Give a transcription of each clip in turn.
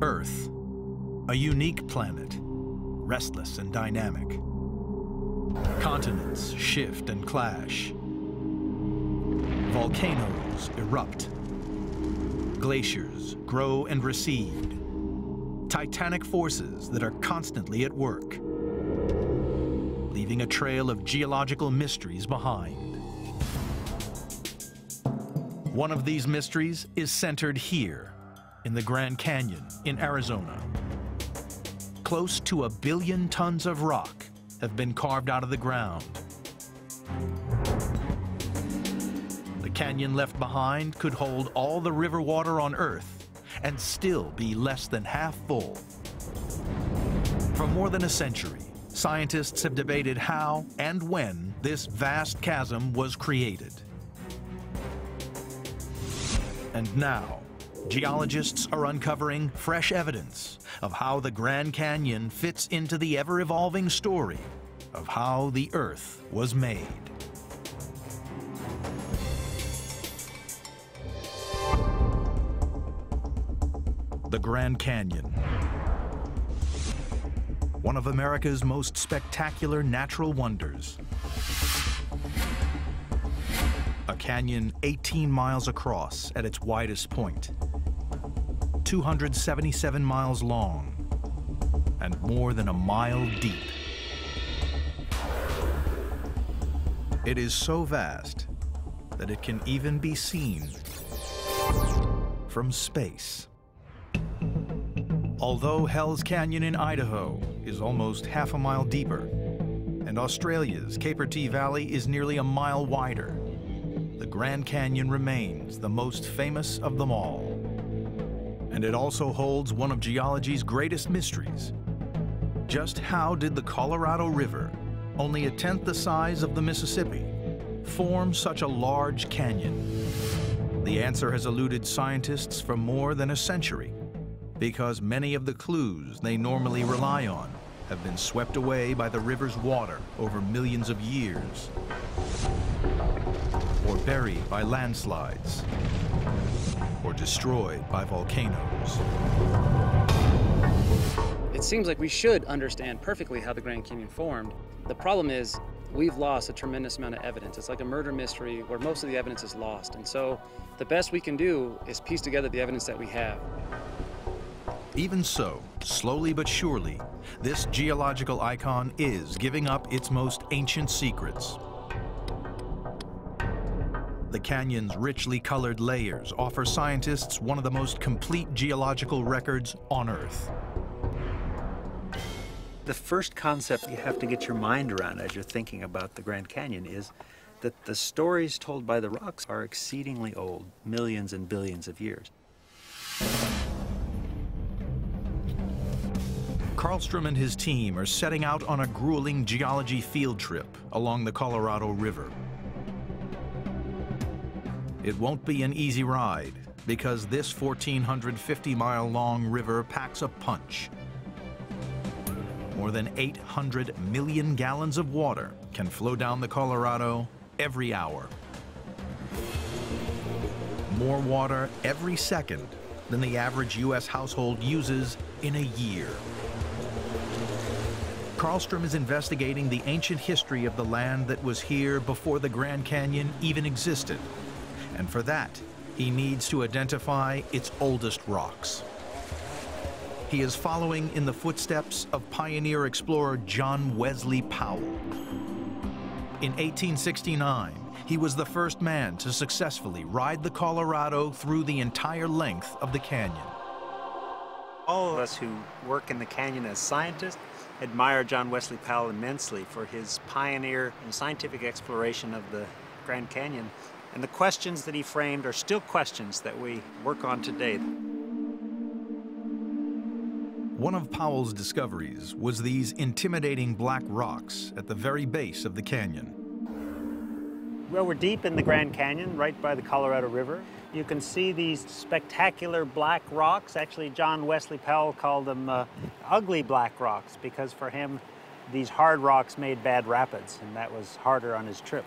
Earth, a unique planet, restless and dynamic. Continents shift and clash. Volcanoes erupt. Glaciers grow and recede. Titanic forces that are constantly at work, leaving a trail of geological mysteries behind. One of these mysteries is centered here, in the Grand Canyon in Arizona. Close to 1 billion tons of rock have been carved out of the ground. The canyon left behind could hold all the river water on Earth and still be less than half full. For more than a century, scientists have debated how and when this vast chasm was created. And now, geologists are uncovering fresh evidence of how the Grand Canyon fits into the ever-evolving story of how the Earth was made. The Grand Canyon, one of America's most spectacular natural wonders. A canyon 18 miles across at its widest point, 277 miles long, and more than a mile deep. It is so vast that it can even be seen from space. Although Hell's Canyon in Idaho is almost half a mile deeper, and Australia's Capertee Valley is nearly a mile wider, the Grand Canyon remains the most famous of them all. And it also holds one of geology's greatest mysteries. Just how did the Colorado River, only 1/10 the size of the Mississippi, form such a large canyon? The answer has eluded scientists for more than a century, because many of the clues they normally rely on have been swept away by the river's water over millions of years, or buried by landslides, or destroyed by volcanoes. It seems like we should understand perfectly how the Grand Canyon formed. The problem is we've lost a tremendous amount of evidence. It's like a murder mystery where most of the evidence is lost. And so the best we can do is piece together the evidence that we have. Even so, slowly but surely, this geological icon is giving up its most ancient secrets. The canyon's richly colored layers offer scientists one of the most complete geological records on Earth. The first concept you have to get your mind around as you're thinking about the Grand Canyon is that the stories told by the rocks are exceedingly old, millions and billions of years. Karlstrom and his team are setting out on a grueling geology field trip along the Colorado River. It won't be an easy ride, because this 1,450-mile-long river packs a punch. More than 800 million gallons of water can flow down the Colorado every hour. More water every second than the average U.S. household uses in a year. Karlstrom is investigating the ancient history of the land that was here before the Grand Canyon even existed. And for that, he needs to identify its oldest rocks. He is following in the footsteps of pioneer explorer John Wesley Powell. In 1869, he was the first man to successfully ride the Colorado through the entire length of the canyon. All of us who work in the canyon as scientists admire John Wesley Powell immensely for his pioneer and scientific exploration of the Grand Canyon. And the questions that he framed are still questions that we work on today. One of Powell's discoveries was these intimidating black rocks at the very base of the canyon. Well, we're deep in the Grand Canyon, right by the Colorado River. You can see these spectacular black rocks. Actually, John Wesley Powell called them ugly black rocks, because for him, these hard rocks made bad rapids, and that was harder on his trip.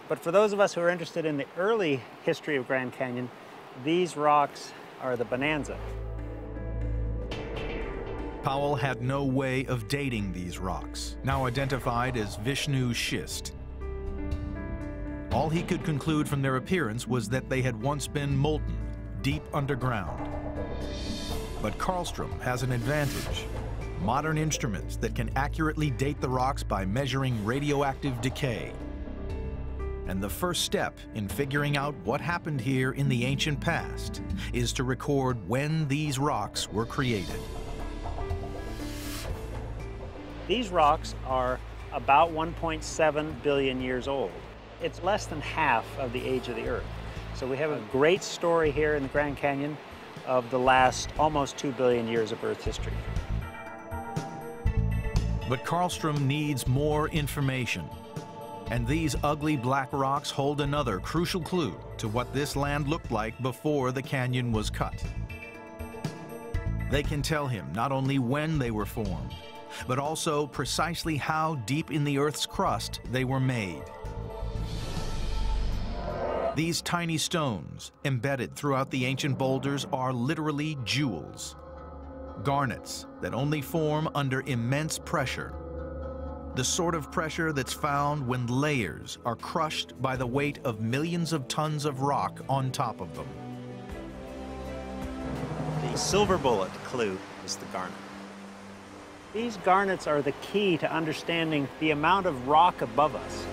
But for those of us who are interested in the early history of Grand Canyon, these rocks are the bonanza. Powell had no way of dating these rocks, now identified as Vishnu schist. All he could conclude from their appearance was that they had once been molten, deep underground. But Karlstrom has an advantage: modern instruments that can accurately date the rocks by measuring radioactive decay. And the first step in figuring out what happened here in the ancient past is to record when these rocks were created. These rocks are about 1.7 billion years old. It's less than half of the age of the Earth. So we have a great story here in the Grand Canyon of the last almost 2 billion years of Earth history. But Karlstrom needs more information. And these ugly black rocks hold another crucial clue to what this land looked like before the canyon was cut. They can tell him not only when they were formed, but also precisely how deep in the Earth's crust they were made. These tiny stones, embedded throughout the ancient boulders, are literally jewels. Garnets that only form under immense pressure. The sort of pressure that's found when layers are crushed by the weight of millions of tons of rock on top of them. The silver bullet clue is the garnet. These garnets are the key to understanding the amount of rock above us.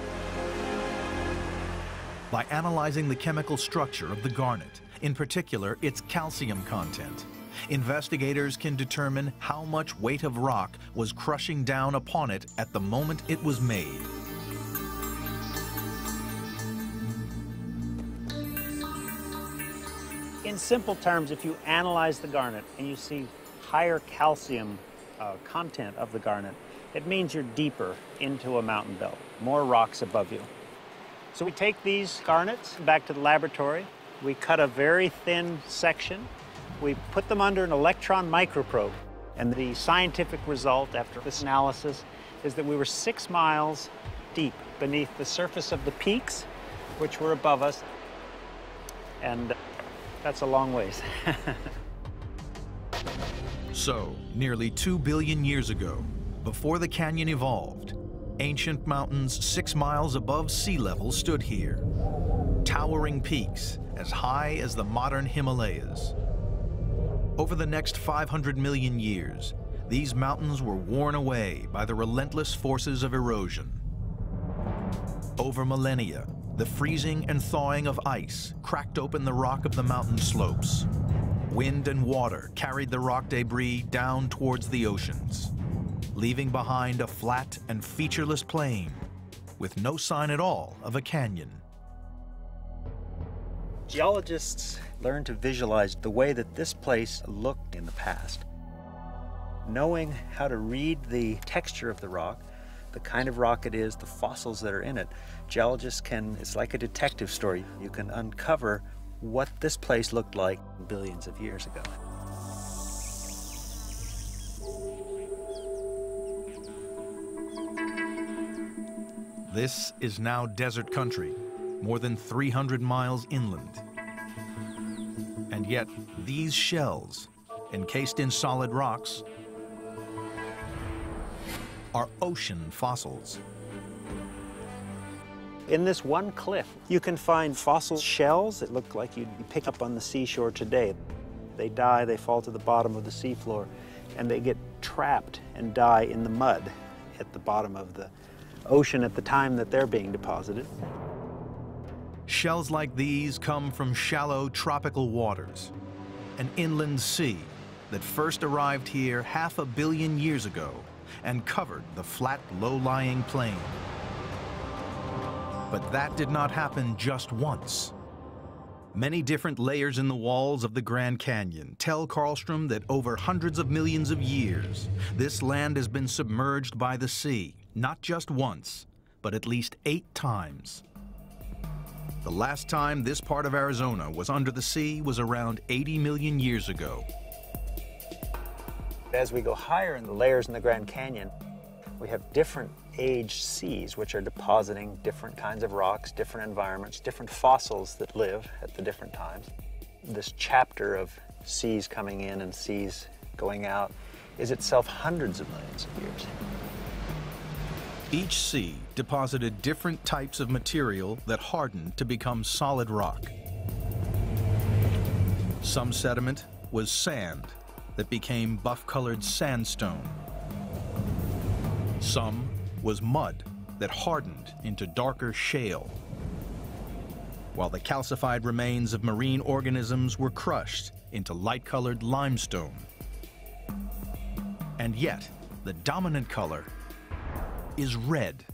By analyzing the chemical structure of the garnet, in particular its calcium content, investigators can determine how much weight of rock was crushing down upon it at the moment it was made. In simple terms, if you analyze the garnet and you see higher calcium content of the garnet, it means you're deeper into a mountain belt, more rocks above you. So we take these garnets back to the laboratory, we cut a very thin section, we put them under an electron microprobe, and the scientific result after this analysis is that we were 6 miles deep beneath the surface of the peaks, which were above us, and that's a long ways. So, nearly 2 billion years ago, before the canyon evolved, ancient mountains 6 miles above sea level stood here, towering peaks as high as the modern Himalayas. Over the next 500 million years, these mountains were worn away by the relentless forces of erosion. Over millennia, the freezing and thawing of ice cracked open the rock of the mountain slopes. Wind and water carried the rock debris down towards the oceans, leaving behind a flat and featureless plain with no sign at all of a canyon. Geologists learn to visualize the way that this place looked in the past. Knowing how to read the texture of the rock, the kind of rock it is, the fossils that are in it, geologists can, it's like a detective story. You can uncover what this place looked like billions of years ago. This is now desert country, more than 300 miles inland. And yet, these shells, encased in solid rocks, are ocean fossils. In this one cliff, you can find fossil shells that look like you'd pick up on the seashore today. They die, they fall to the bottom of the seafloor, and they get trapped and die in the mud at the bottom of the ocean at the time that they're being deposited. Shells like these come from shallow tropical waters, an inland sea that first arrived here 500 million years ago and covered the flat, low-lying plain. But that did not happen just once. Many different layers in the walls of the Grand Canyon tell Karlstrom that over hundreds of millions of years, this land has been submerged by the sea, not just once, but at least 8 times. The last time this part of Arizona was under the sea was around 80 million years ago. As we go higher in the layers in the Grand Canyon, we have different age seas which are depositing different kinds of rocks, different environments, different fossils that live at the different times. This chapter of seas coming in and seas going out is itself hundreds of millions of years. Each sea deposited different types of material that hardened to become solid rock. Some sediment was sand that became buff-colored sandstone. Some was mud that hardened into darker shale, while the calcified remains of marine organisms were crushed into light-colored limestone. And yet, the dominant color is red.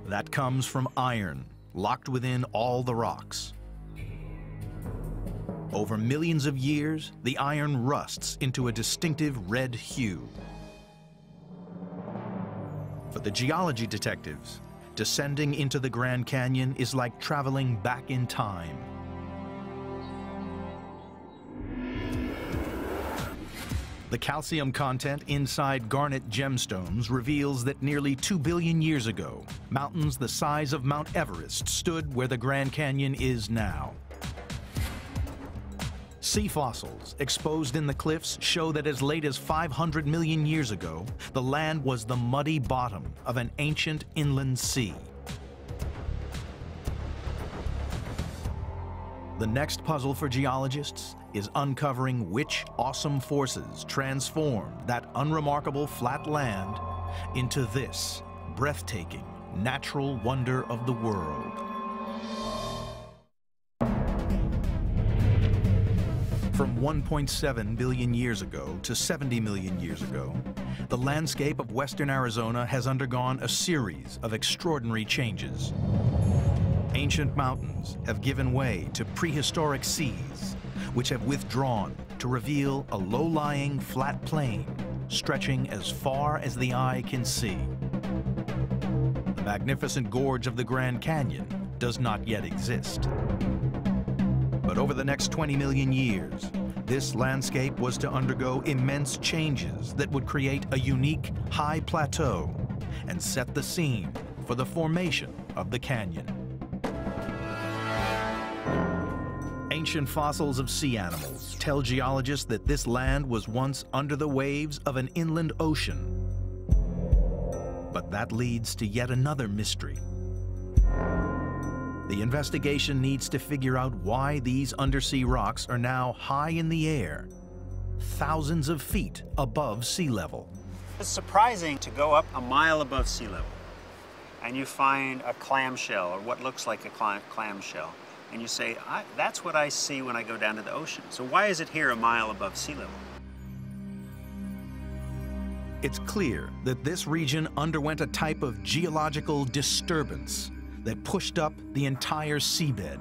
That comes from iron, locked within all the rocks. Over millions of years, the iron rusts into a distinctive red hue. For the geology detectives, descending into the Grand Canyon is like traveling back in time. The calcium content inside garnet gemstones reveals that nearly 2 billion years ago, mountains the size of Mount Everest stood where the Grand Canyon is now. Sea fossils exposed in the cliffs show that as late as 500 million years ago, the land was the muddy bottom of an ancient inland sea. The next puzzle for geologists is uncovering which awesome forces transformed that unremarkable flat land into this breathtaking natural wonder of the world. From 1.7 billion years ago to 70 million years ago, the landscape of western Arizona has undergone a series of extraordinary changes. Ancient mountains have given way to prehistoric seas, which have withdrawn to reveal a low-lying flat plain stretching as far as the eye can see. The magnificent gorge of the Grand Canyon does not yet exist. But over the next 20 million years, this landscape was to undergo immense changes that would create a unique high plateau and set the scene for the formation of the canyon. Ancient fossils of sea animals tell geologists that this land was once under the waves of an inland ocean. But that leads to yet another mystery. The investigation needs to figure out why these undersea rocks are now high in the air, thousands of feet above sea level. It's surprising to go up a mile above sea level and you find a clamshell or what looks like a clamshell. And you say, that's what I see when I go down to the ocean. So why is it here a mile above sea level? It's clear that this region underwent a type of geological disturbance that pushed up the entire seabed.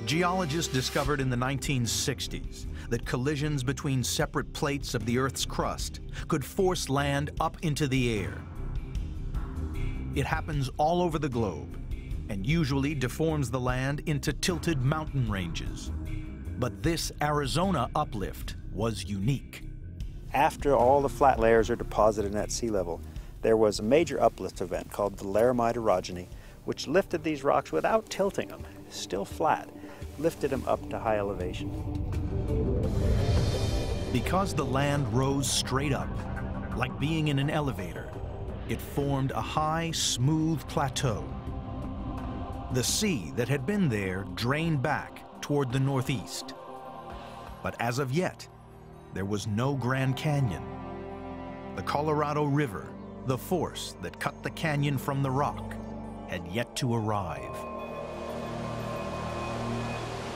Geologists discovered in the 1960s that collisions between separate plates of the Earth's crust could force land up into the air. It happens all over the globe and usually deforms the land into tilted mountain ranges. But this Arizona uplift was unique. After all the flat layers are deposited at sea level, there was a major uplift event called the Laramide orogeny, which lifted these rocks without tilting them, still flat, lifted them up to high elevation. Because the land rose straight up, like being in an elevator, it formed a high, smooth plateau. The sea that had been there drained back toward the northeast. But as of yet, there was no Grand Canyon. The Colorado River, the force that cut the canyon from the rock, had yet to arrive.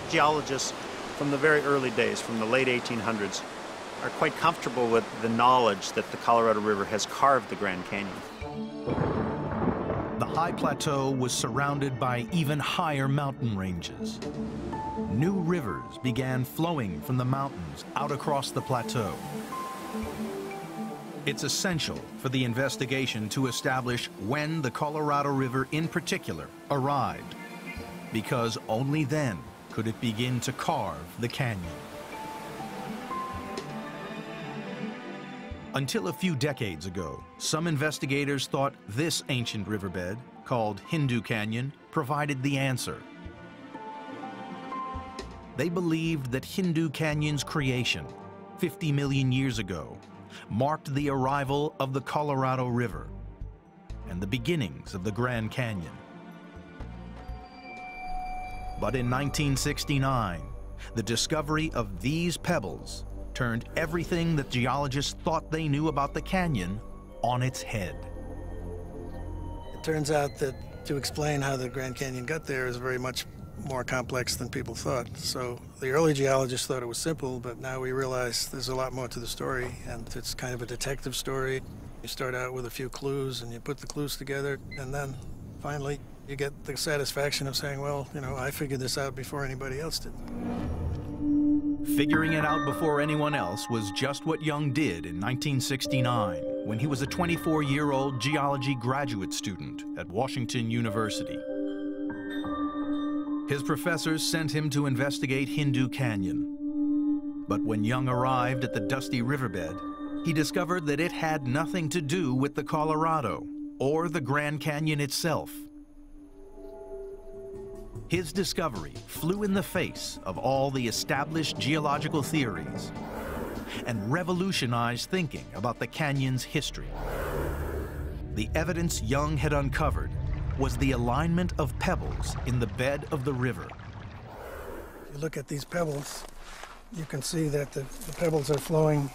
Geologists from the very early days, from the late 1800s, are quite comfortable with the knowledge that the Colorado River has carved the Grand Canyon. The high plateau was surrounded by even higher mountain ranges. New rivers began flowing from the mountains out across the plateau. It's essential for the investigation to establish when the Colorado River in particular arrived, because only then could it begin to carve the canyon. Until a few decades ago, some investigators thought this ancient riverbed, called Hindu Canyon, provided the answer. They believed that Hindu Canyon's creation, 50 million years ago, marked the arrival of the Colorado River and the beginnings of the Grand Canyon. But in 1969, the discovery of these pebbles turned everything that geologists thought they knew about the canyon on its head. It turns out that to explain how the Grand Canyon got there is very much more complex than people thought. So the early geologists thought it was simple, but now we realize there's a lot more to the story, and it's kind of a detective story. You start out with a few clues, and you put the clues together, and then finally you get the satisfaction of saying, well, you know, I figured this out before anybody else did. Figuring it out before anyone else was just what Young did in 1969 when he was a 24-year-old geology graduate student at Washington University. His professors sent him to investigate Hindu Canyon. But when Young arrived at the dusty riverbed, he discovered that it had nothing to do with the Colorado or the Grand Canyon itself. His discovery flew in the face of all the established geological theories and revolutionized thinking about the canyon's history. The evidence Young had uncovered was the alignment of pebbles in the bed of the river. If you look at these pebbles, you can see that the pebbles are flowing,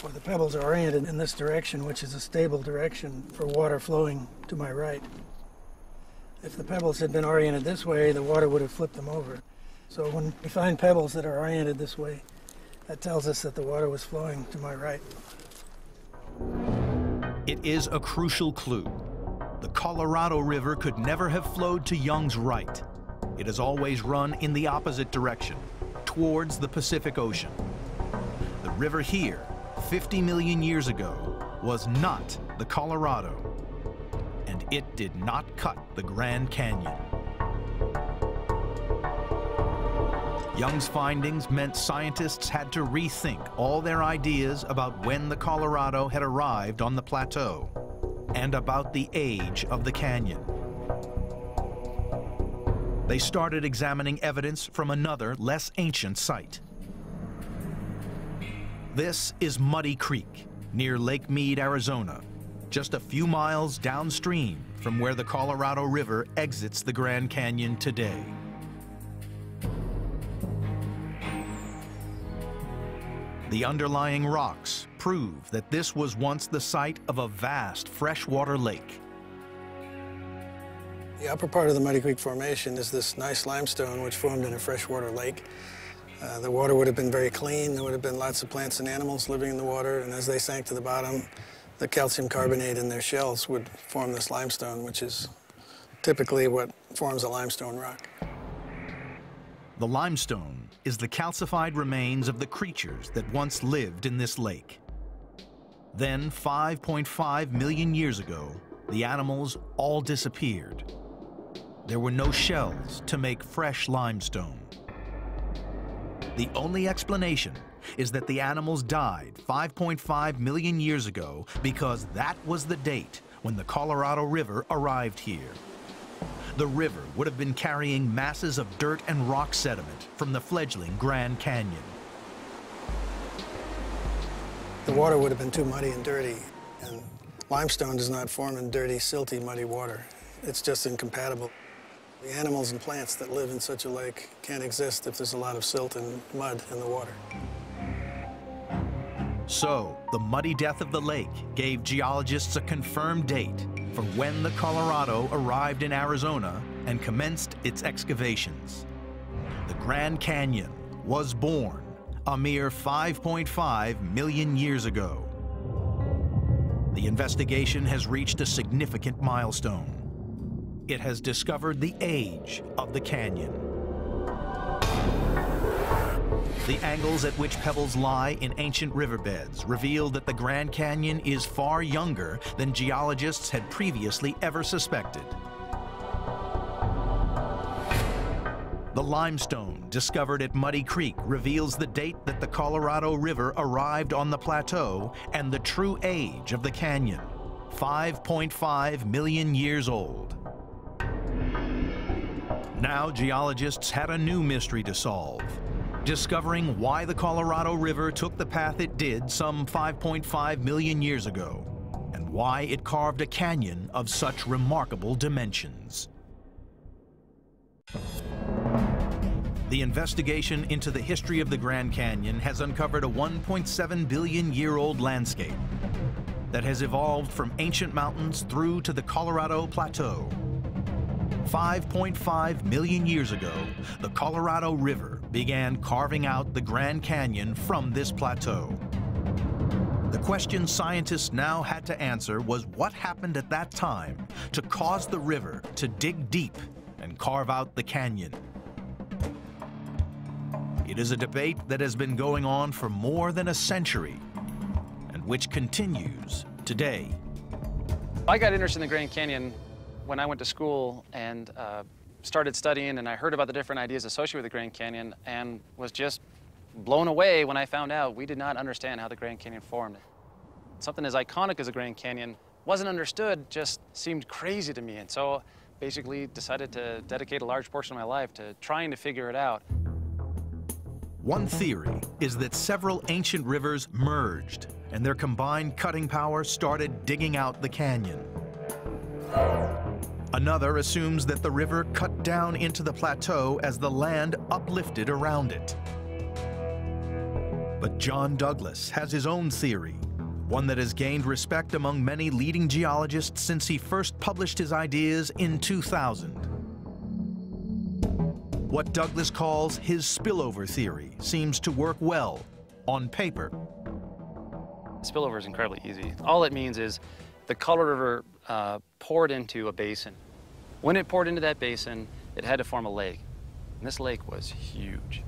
or the pebbles are oriented in this direction, which is a stable direction for water flowing to my right. If the pebbles had been oriented this way, the water would have flipped them over. So when we find pebbles that are oriented this way, that tells us that the water was flowing to my right. It is a crucial clue. The Colorado River could never have flowed to Young's right. It has always run in the opposite direction, towards the Pacific Ocean. The river here, 50 million years ago, was not the Colorado, and it did not cut the Grand Canyon. Young's findings meant scientists had to rethink all their ideas about when the Colorado had arrived on the plateau and about the age of the canyon. They started examining evidence from another, less ancient site. This is Muddy Creek, near Lake Mead, Arizona, just a few miles downstream from where the Colorado River exits the Grand Canyon today. The underlying rocks prove that this was once the site of a vast freshwater lake. The upper part of the Muddy Creek Formation is this nice limestone which formed in a freshwater lake. The water would have been very clean. There would have been lots of plants and animals living in the water, and as they sank to the bottom, the calcium carbonate in their shells would form this limestone, which is typically what forms a limestone rock. The limestone is the calcified remains of the creatures that once lived in this lake. Then, 5.5 million years ago, the animals all disappeared. There were no shells to make fresh limestone. The only explanation is that the animals died 5.5 million years ago because that was the date when the Colorado River arrived here. The river would have been carrying masses of dirt and rock sediment from the fledgling Grand Canyon. The water would have been too muddy and dirty, and limestone does not form in dirty, silty, muddy water. It's just incompatible. The animals and plants that live in such a lake can't exist if there's a lot of silt and mud in the water. So, the muddy death of the lake gave geologists a confirmed date for when the Colorado arrived in Arizona and commenced its excavations. The Grand Canyon was born a mere 5.5 million years ago. The investigation has reached a significant milestone. It has discovered the age of the canyon. The angles at which pebbles lie in ancient riverbeds reveal that the Grand Canyon is far younger than geologists had previously ever suspected. The limestone discovered at Muddy Creek reveals the date that the Colorado River arrived on the plateau and the true age of the canyon, 5.5 million years old. Now geologists had a new mystery to solve, discovering why the Colorado River took the path it did some 5.5 million years ago, and why it carved a canyon of such remarkable dimensions. The investigation into the history of the Grand Canyon has uncovered a 1.7 billion year old landscape that has evolved from ancient mountains through to the Colorado Plateau. 5.5 million years ago, the Colorado River began carving out the Grand Canyon from this plateau. The question scientists now had to answer was what happened at that time to cause the river to dig deep and carve out the canyon. It is a debate that has been going on for more than a century and which continues today. I got interested in the Grand Canyon when I went to school and started studying, and I heard about the different ideas associated with the Grand Canyon and was just blown away when I found out we did not understand how the Grand Canyon formed. Something as iconic as the Grand Canyon wasn't understood, just seemed crazy to me, and so basically decided to dedicate a large portion of my life to trying to figure it out. One theory is that several ancient rivers merged and their combined cutting power started digging out the canyon. Another assumes that the river cut down into the plateau as the land uplifted around it. But John Douglas has his own theory, one that has gained respect among many leading geologists since he first published his ideas in 2000. What Douglas calls his spillover theory seems to work well on paper. Spillover is incredibly easy. All it means is the Colorado River poured into a basin. When it poured into that basin, it had to form a lake. And this lake was huge.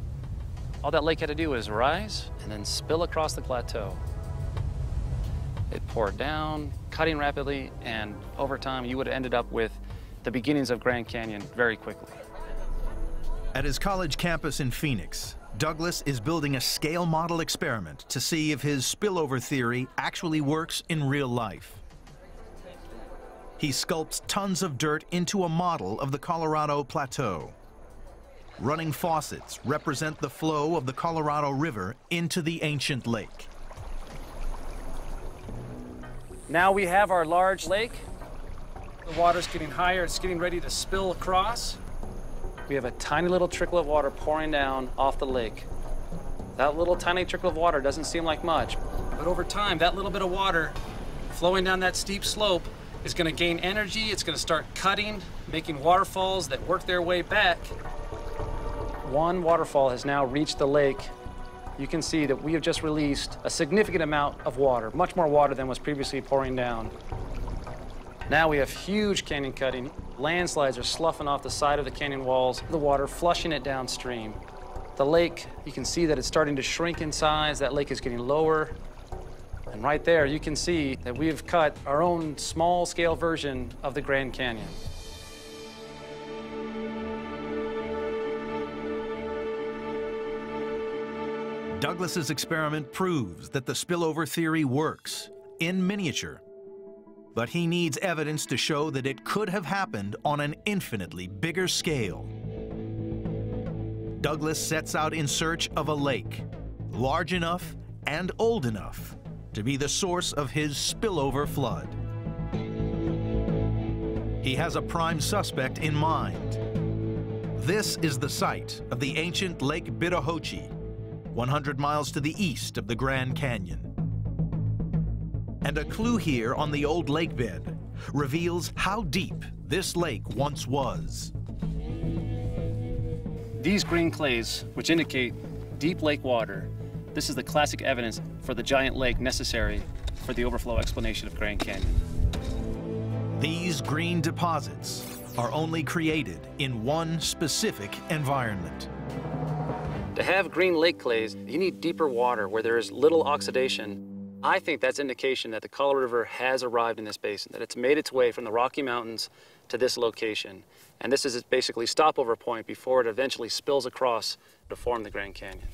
All that lake had to do was rise and then spill across the plateau. It poured down, cutting rapidly, and over time you would have ended up with the beginnings of Grand Canyon very quickly. At his college campus in Phoenix, Douglas is building a scale model experiment to see if his spillover theory actually works in real life. He sculpts tons of dirt into a model of the Colorado Plateau. Running faucets represent the flow of the Colorado River into the ancient lake. Now we have our large lake. The water's getting higher, it's getting ready to spill across. We have a tiny little trickle of water pouring down off the lake. That little tiny trickle of water doesn't seem like much, but over time, that little bit of water flowing down that steep slope is going to gain energy. It's going to start cutting, making waterfalls that work their way back. One waterfall has now reached the lake. You can see that we have just released a significant amount of water, much more water than was previously pouring down. Now we have huge canyon cutting. Landslides are sloughing off the side of the canyon walls, the water flushing it downstream. The lake, you can see that it's starting to shrink in size. That lake is getting lower. And right there, you can see that we've cut our own small-scale version of the Grand Canyon. Douglas's experiment proves that the spillover theory works in miniature. But he needs evidence to show that it could have happened on an infinitely bigger scale. Douglas sets out in search of a lake, large enough and old enough to be the source of his spillover flood. He has a prime suspect in mind. This is the site of the ancient Lake Bittahoche, 100 miles to the east of the Grand Canyon. And a clue here on the old lake bed reveals how deep this lake once was. These green clays, which indicate deep lake water, this is the classic evidence for the giant lake necessary for the overflow explanation of Grand Canyon. These green deposits are only created in one specific environment. To have green lake clays, you need deeper water where there is little oxidation. I think that's indication that the Colorado River has arrived in this basin, that it's made its way from the Rocky Mountains to this location. And this is its basically stopover point before it eventually spills across to form the Grand Canyon.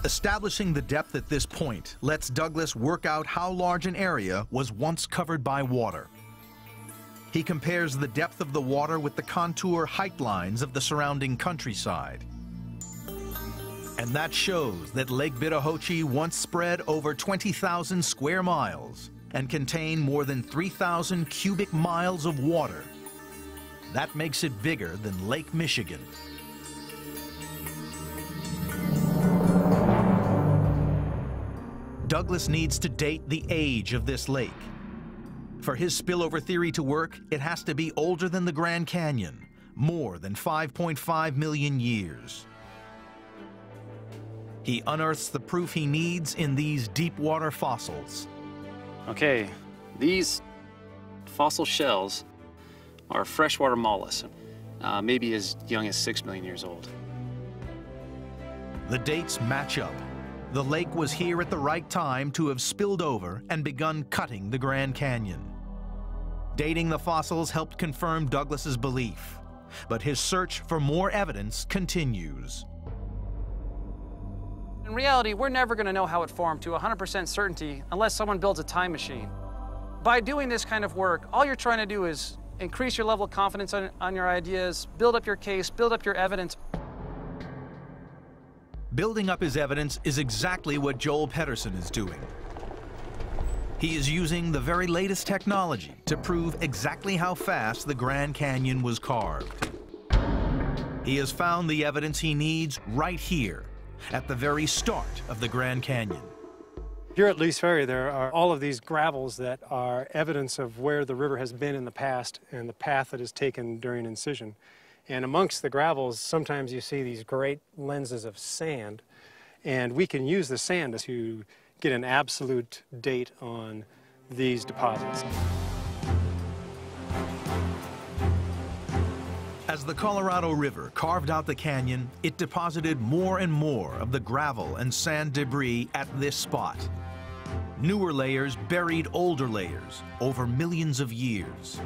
Establishing the depth at this point lets Douglas work out how large an area was once covered by water. He compares the depth of the water with the contour height lines of the surrounding countryside. And that shows that Lake Bitahoche once spread over 20,000 square miles and contained more than 3,000 cubic miles of water. That makes it bigger than Lake Michigan. Douglas needs to date the age of this lake. For his spillover theory to work, it has to be older than the Grand Canyon, more than 5.5 million years. He unearths the proof he needs in these deep water fossils. Okay, these fossil shells are freshwater mollusks, maybe as young as 6 million years old. The dates match up. The lake was here at the right time to have spilled over and begun cutting the Grand Canyon. Dating the fossils helped confirm Douglas's belief, but his search for more evidence continues. In reality, we're never going to know how it formed to 100% certainty unless someone builds a time machine. By doing this kind of work, all you're trying to do is increase your level of confidence on your ideas, build up your case, build up your evidence. Building up his evidence is exactly what Joel Pedersen is doing. He is using the very latest technology to prove exactly how fast the Grand Canyon was carved. He has found the evidence he needs right here, at the very start of the Grand Canyon. Here at Lee's Ferry, there are all of these gravels that are evidence of where the river has been in the past and the path that is taken during incision. And amongst the gravels, sometimes you see these great lenses of sand, and we can use the sand to get an absolute date on these deposits. As the Colorado River carved out the canyon, it deposited more and more of the gravel and sand debris at this spot. Newer layers buried older layers over millions of years.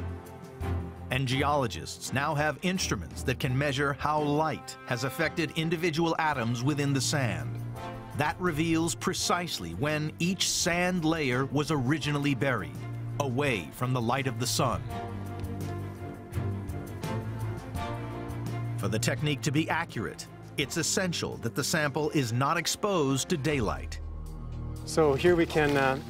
And geologists now have instruments that can measure how light has affected individual atoms within the sand. That reveals precisely when each sand layer was originally buried, away from the light of the sun. For the technique to be accurate, it's essential that the sample is not exposed to daylight. So here we can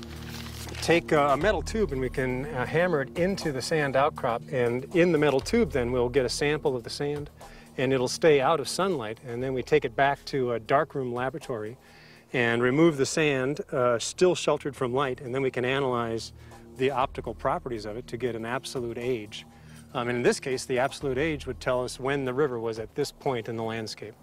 take a metal tube and we can hammer it into the sand outcrop, and in the metal tube then we'll get a sample of the sand and it'll stay out of sunlight, and then we take it back to a darkroom laboratory and remove the sand, still sheltered from light, and then we can analyze the optical properties of it to get an absolute age. And in this case, the absolute age would tell us when the river was at this point in the landscape.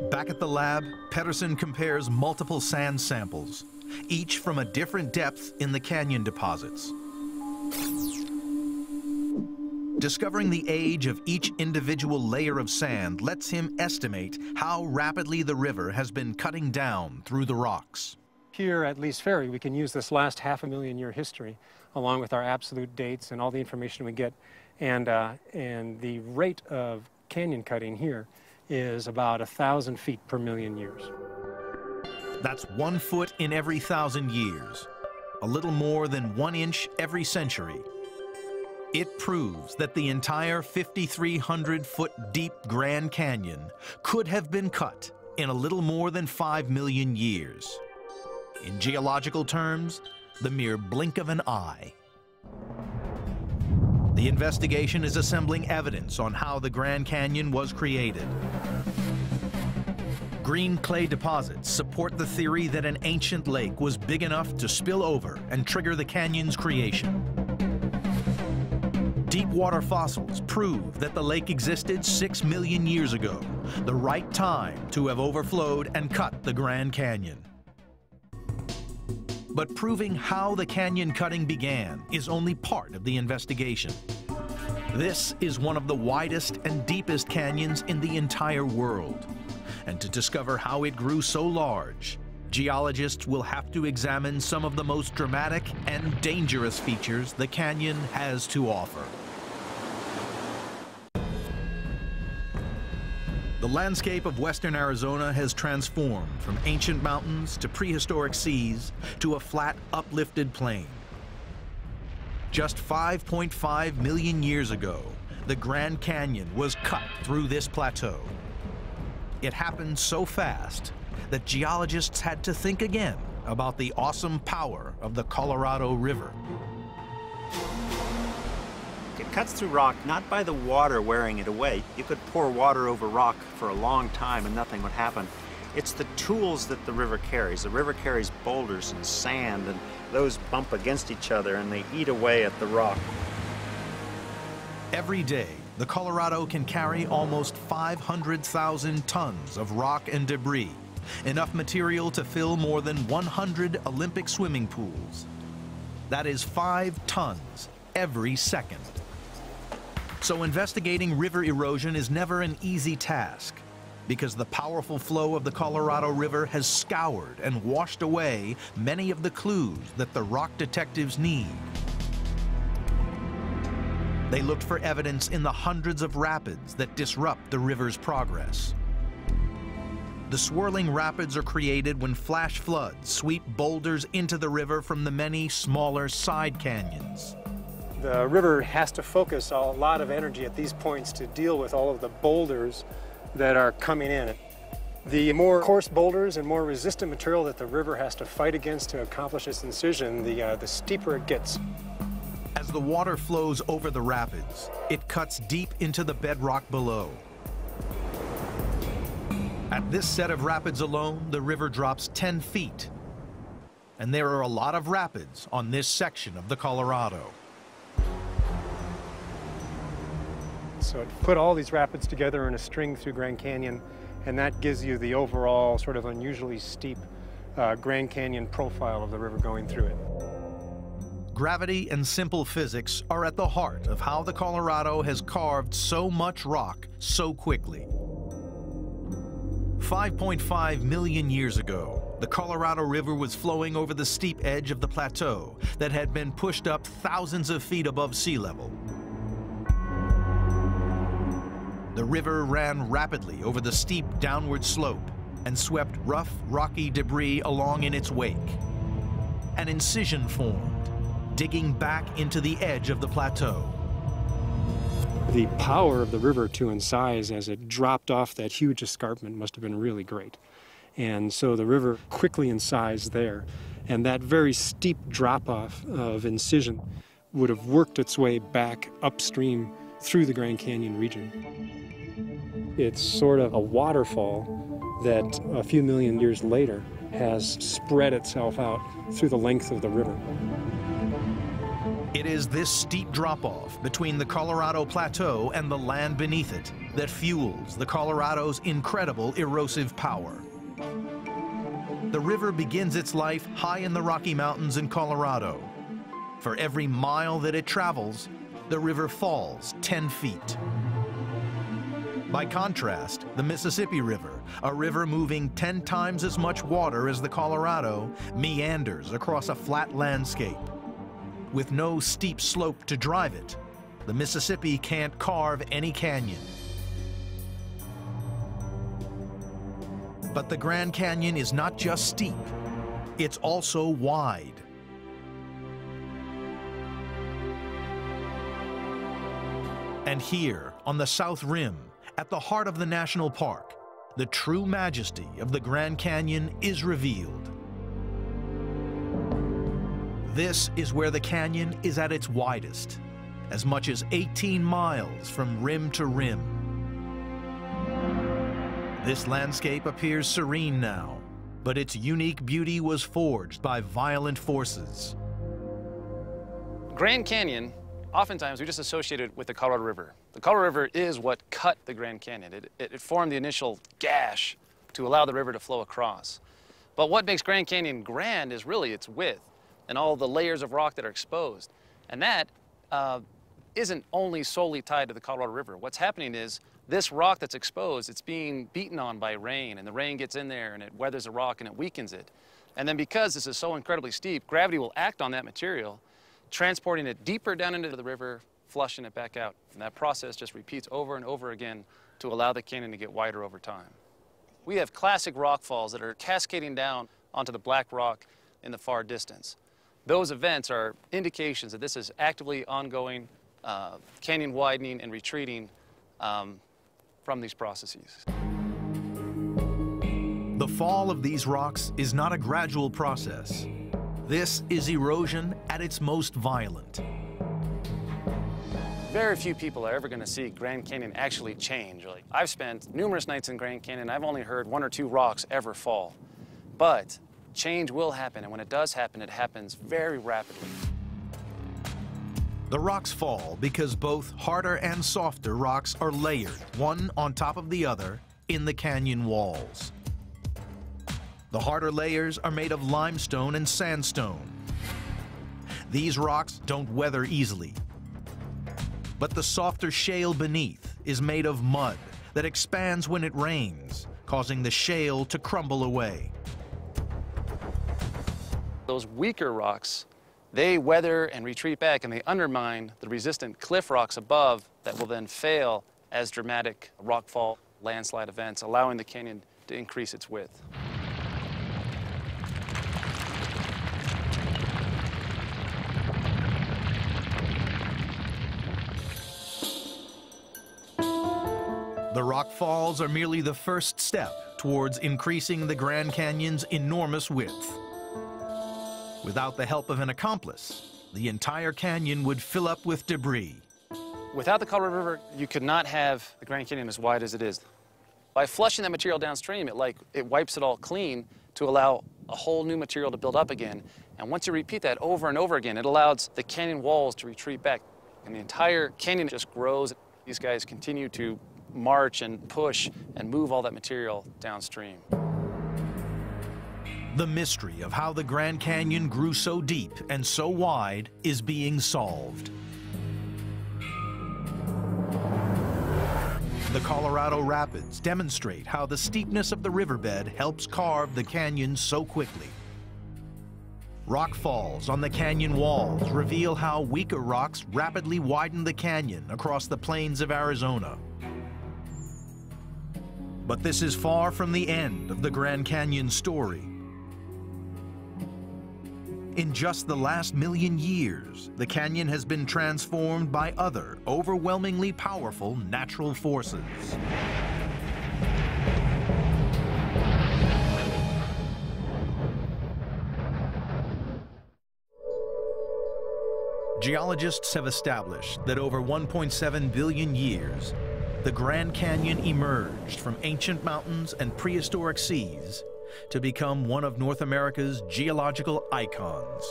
Back at the lab, Pedersen compares multiple sand samples, each from a different depth in the canyon deposits. Discovering the age of each individual layer of sand lets him estimate how rapidly the river has been cutting down through the rocks. Here at Lee's Ferry, we can use this last 500,000 year history along with our absolute dates and all the information we get. And the rate of canyon cutting here is about 1,000 feet per million years. That's 1 foot in every 1,000 years, a little more than 1 inch every century. It proves that the entire 5,300-foot deep Grand Canyon could have been cut in a little more than 5 million years. In geological terms, the mere blink of an eye. The investigation is assembling evidence on how the Grand Canyon was created. Green clay deposits support the theory that an ancient lake was big enough to spill over and trigger the canyon's creation. Deep water fossils prove that the lake existed 6 million years ago, the right time to have overflowed and cut the Grand Canyon. But proving how the canyon cutting began is only part of the investigation. This is one of the widest and deepest canyons in the entire world. And to discover how it grew so large, geologists will have to examine some of the most dramatic and dangerous features the canyon has to offer. The landscape of western Arizona has transformed from ancient mountains to prehistoric seas to a flat, uplifted plain. Just 5.5 million years ago, the Grand Canyon was cut through this plateau. It happened so fast that geologists had to think again about the awesome power of the Colorado River. It cuts through rock not by the water wearing it away. You could pour water over rock for a long time and nothing would happen. It's the tools that the river carries. The river carries boulders and sand, and those bump against each other and they eat away at the rock. Every day, the Colorado can carry almost 500,000 tons of rock and debris, enough material to fill more than 100 Olympic swimming pools. That is 5 tons every second. So investigating river erosion is never an easy task, because the powerful flow of the Colorado River has scoured and washed away many of the clues that the rock detectives need. They looked for evidence in the hundreds of rapids that disrupt the river's progress. The swirling rapids are created when flash floods sweep boulders into the river from the many smaller side canyons. The river has to focus a lot of energy at these points to deal with all of the boulders that are coming in. The more coarse boulders and more resistant material that the river has to fight against to accomplish its incision, the steeper it gets. As the water flows over the rapids, it cuts deep into the bedrock below. At this set of rapids alone, the river drops 10 feet. And there are a lot of rapids on this section of the Colorado. So it put all these rapids together in a string through Grand Canyon, and that gives you the overall sort of unusually steep Grand Canyon profile of the river going through it. Gravity and simple physics are at the heart of how the Colorado has carved so much rock so quickly. 5.5 million years ago, the Colorado River was flowing over the steep edge of the plateau that had been pushed up thousands of feet above sea level. The river ran rapidly over the steep downward slope and swept rough, rocky debris along in its wake. An incision formed, digging back into the edge of the plateau. The power of the river to incise as it dropped off that huge escarpment must have been really great. And so the river quickly incised there, and that very steep drop-off of incision would have worked its way back upstream through the Grand Canyon region. It's sort of a waterfall that a few million years later has spread itself out through the length of the river. It is this steep drop-off between the Colorado Plateau and the land beneath it that fuels the Colorado's incredible erosive power. The river begins its life high in the Rocky Mountains in Colorado. For every mile that it travels, the river falls 10 feet. By contrast, the Mississippi River, a river moving 10 times as much water as the Colorado, meanders across a flat landscape. With no steep slope to drive it, the Mississippi can't carve any canyon. But the Grand Canyon is not just steep, it's also wide. And here, on the south rim, at the heart of the national park, the true majesty of the Grand Canyon is revealed. This is where the canyon is at its widest, as much as 18 miles from rim to rim. This landscape appears serene now, but its unique beauty was forged by violent forces. Grand Canyon, oftentimes we just associate it with the Colorado River. The Colorado River is what cut the Grand Canyon. It formed the initial gash to allow the river to flow across. But what makes Grand Canyon grand is really its width and all the layers of rock that are exposed. And that isn't only solely tied to the Colorado River. What's happening is this rock that's exposed, it's being beaten on by rain, and the rain gets in there and it weathers the rock and it weakens it. And then because this is so incredibly steep, gravity will act on that material, transporting it deeper down into the river, flushing it back out. And that process just repeats over and over again to allow the canyon to get wider over time. We have classic rock falls that are cascading down onto the black rock in the far distance. Those events are indications that this is actively ongoing canyon widening and retreating from these processes. The fall of these rocks is not a gradual process. This is erosion at its most violent. Very few people are ever going to see Grand Canyon actually change. Like, I've spent numerous nights in Grand Canyon. I've only heard 1 or 2 rocks ever fall. But change will happen, and when it does happen, it happens very rapidly. The rocks fall because both harder and softer rocks are layered, one on top of the other, in the canyon walls. The harder layers are made of limestone and sandstone. These rocks don't weather easily. But the softer shale beneath is made of mud that expands when it rains, causing the shale to crumble away. Those weaker rocks, they weather and retreat back, and they undermine the resistant cliff rocks above that will then fail as dramatic rockfall landslide events, allowing the canyon to increase its width. The rock falls are merely the first step towards increasing the Grand Canyon's enormous width. Without the help of an accomplice, the entire canyon would fill up with debris. Without the Colorado River, you could not have the Grand Canyon as wide as it is. By flushing that material downstream, it wipes it all clean to allow a whole new material to build up again. And once you repeat that over and over again, it allows the canyon walls to retreat back. And the entire canyon just grows. These guys continue to march and push and move all that material downstream. The mystery of how the Grand Canyon grew so deep and so wide is being solved. The Colorado Rapids demonstrate how the steepness of the riverbed helps carve the canyon so quickly. Rock falls on the canyon walls reveal how weaker rocks rapidly widen the canyon across the plains of Arizona. But this is far from the end of the Grand Canyon story. In just the last million years, the canyon has been transformed by other, overwhelmingly powerful natural forces. Geologists have established that over 1.7 billion years, the Grand Canyon emerged from ancient mountains and prehistoric seas to become one of North America's geological icons.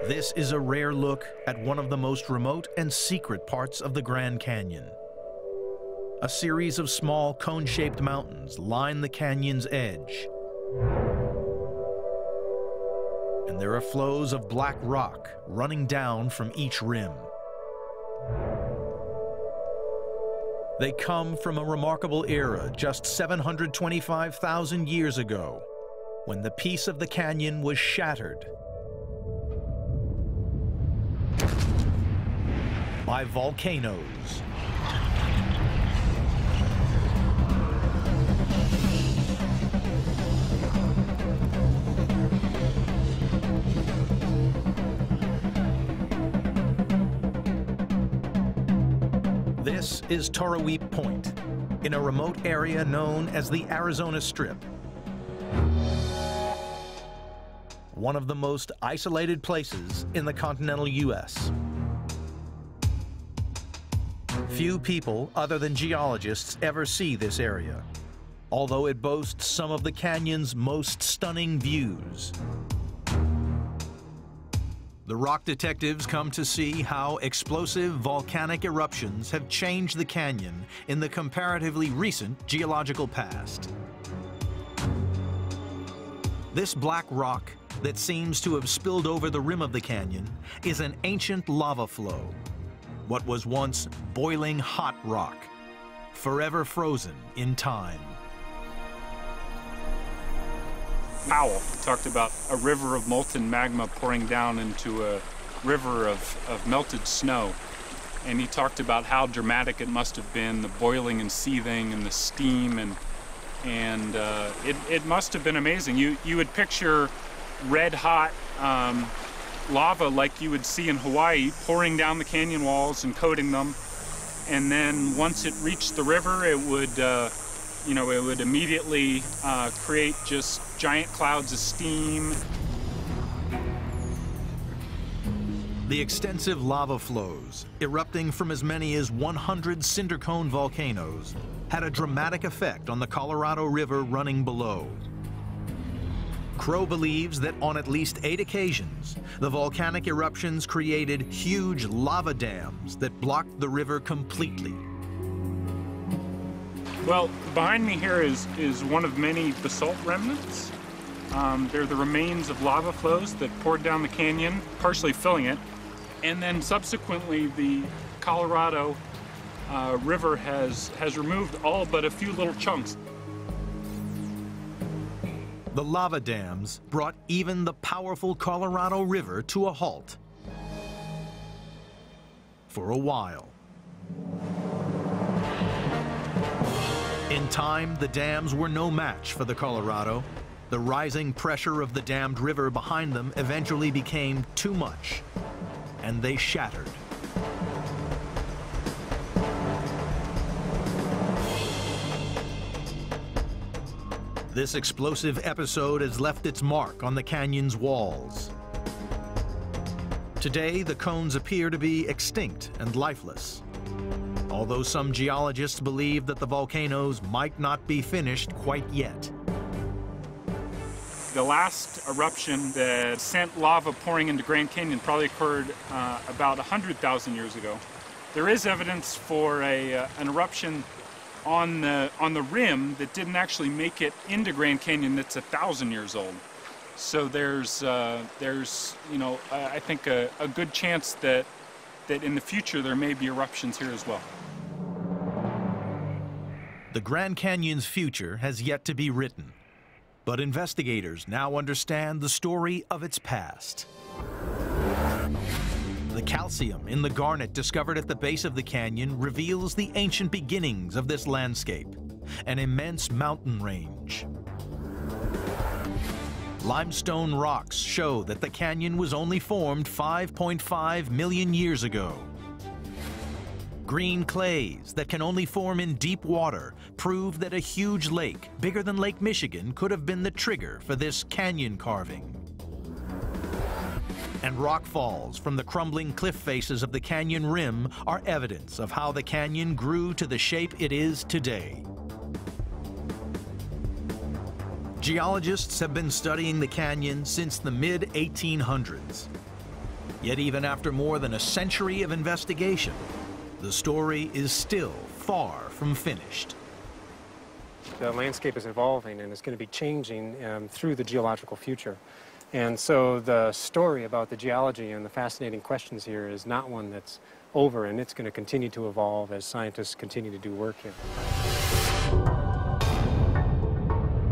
This is a rare look at one of the most remote and secret parts of the Grand Canyon. A series of small cone-shaped mountains line the canyon's edge. And there are flows of black rock running down from each rim. They come from a remarkable era just 725,000 years ago, when the peace of the canyon was shattered by volcanoes. This is Toroweap Point, in a remote area known as the Arizona Strip. One of the most isolated places in the continental U.S. Few people other than geologists ever see this area, although it boasts some of the canyon's most stunning views. The rock detectives come to see how explosive volcanic eruptions have changed the canyon in the comparatively recent geological past. This black rock that seems to have spilled over the rim of the canyon is an ancient lava flow, what was once boiling hot rock, forever frozen in time. Powell talked about a river of molten magma pouring down into a river of melted snow. and he talked about how dramatic it must have been, the boiling and seething and the steam, and it must have been amazing. You would picture red hot lava like you would see in Hawaii pouring down the canyon walls and coating them, and then once it reached the river, it would immediately create just giant clouds of steam. The extensive lava flows, erupting from as many as 100 cinder cone volcanoes, had a dramatic effect on the Colorado River running below. Crow believes that on at least 8 occasions, the volcanic eruptions created huge lava dams that blocked the river completely. Well, behind me here is one of many basalt remnants. They're the remains of lava flows that poured down the canyon, partially filling it. And then subsequently, the Colorado River has removed all but a few little chunks. The lava dams brought even the powerful Colorado River to a halt. For a while. In time, the dams were no match for the Colorado. The rising pressure of the dammed river behind them eventually became too much, and they shattered. This explosive episode has left its mark on the canyon's walls. Today, the cones appear to be extinct and lifeless, although some geologists believe that the volcanoes might not be finished quite yet. The last eruption that sent lava pouring into Grand Canyon probably occurred about 100,000 years ago. There is evidence for an eruption on the rim that didn't actually make it into Grand Canyon that's 1,000 years old. So there's I think a good chance that in the future there may be eruptions here as well. The Grand Canyon's future has yet to be written, but investigators now understand the story of its past. The calcium in the garnet discovered at the base of the canyon reveals the ancient beginnings of this landscape, an immense mountain range. Limestone rocks show that the canyon was only formed 5.5 million years ago. Green clays that can only form in deep water prove that a huge lake, bigger than Lake Michigan, could have been the trigger for this canyon carving. And rock falls from the crumbling cliff faces of the canyon rim are evidence of how the canyon grew to the shape it is today. Geologists have been studying the canyon since the mid-1800s. Yet even after more than a century of investigation, the story is still far from finished. The landscape is evolving and it's going to be changing through the geological future. And so the story about the geology and the fascinating questions here is not one that's over, and it's going to continue to evolve as scientists continue to do work here.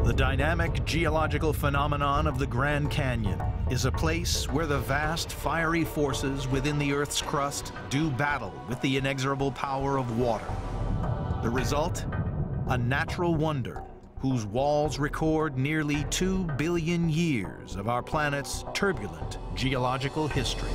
The dynamic geological phenomenon of the Grand Canyon is a place where the vast fiery forces within the Earth's crust do battle with the inexorable power of water. The result? A natural wonder whose walls record nearly 2 billion years of our planet's turbulent geological history.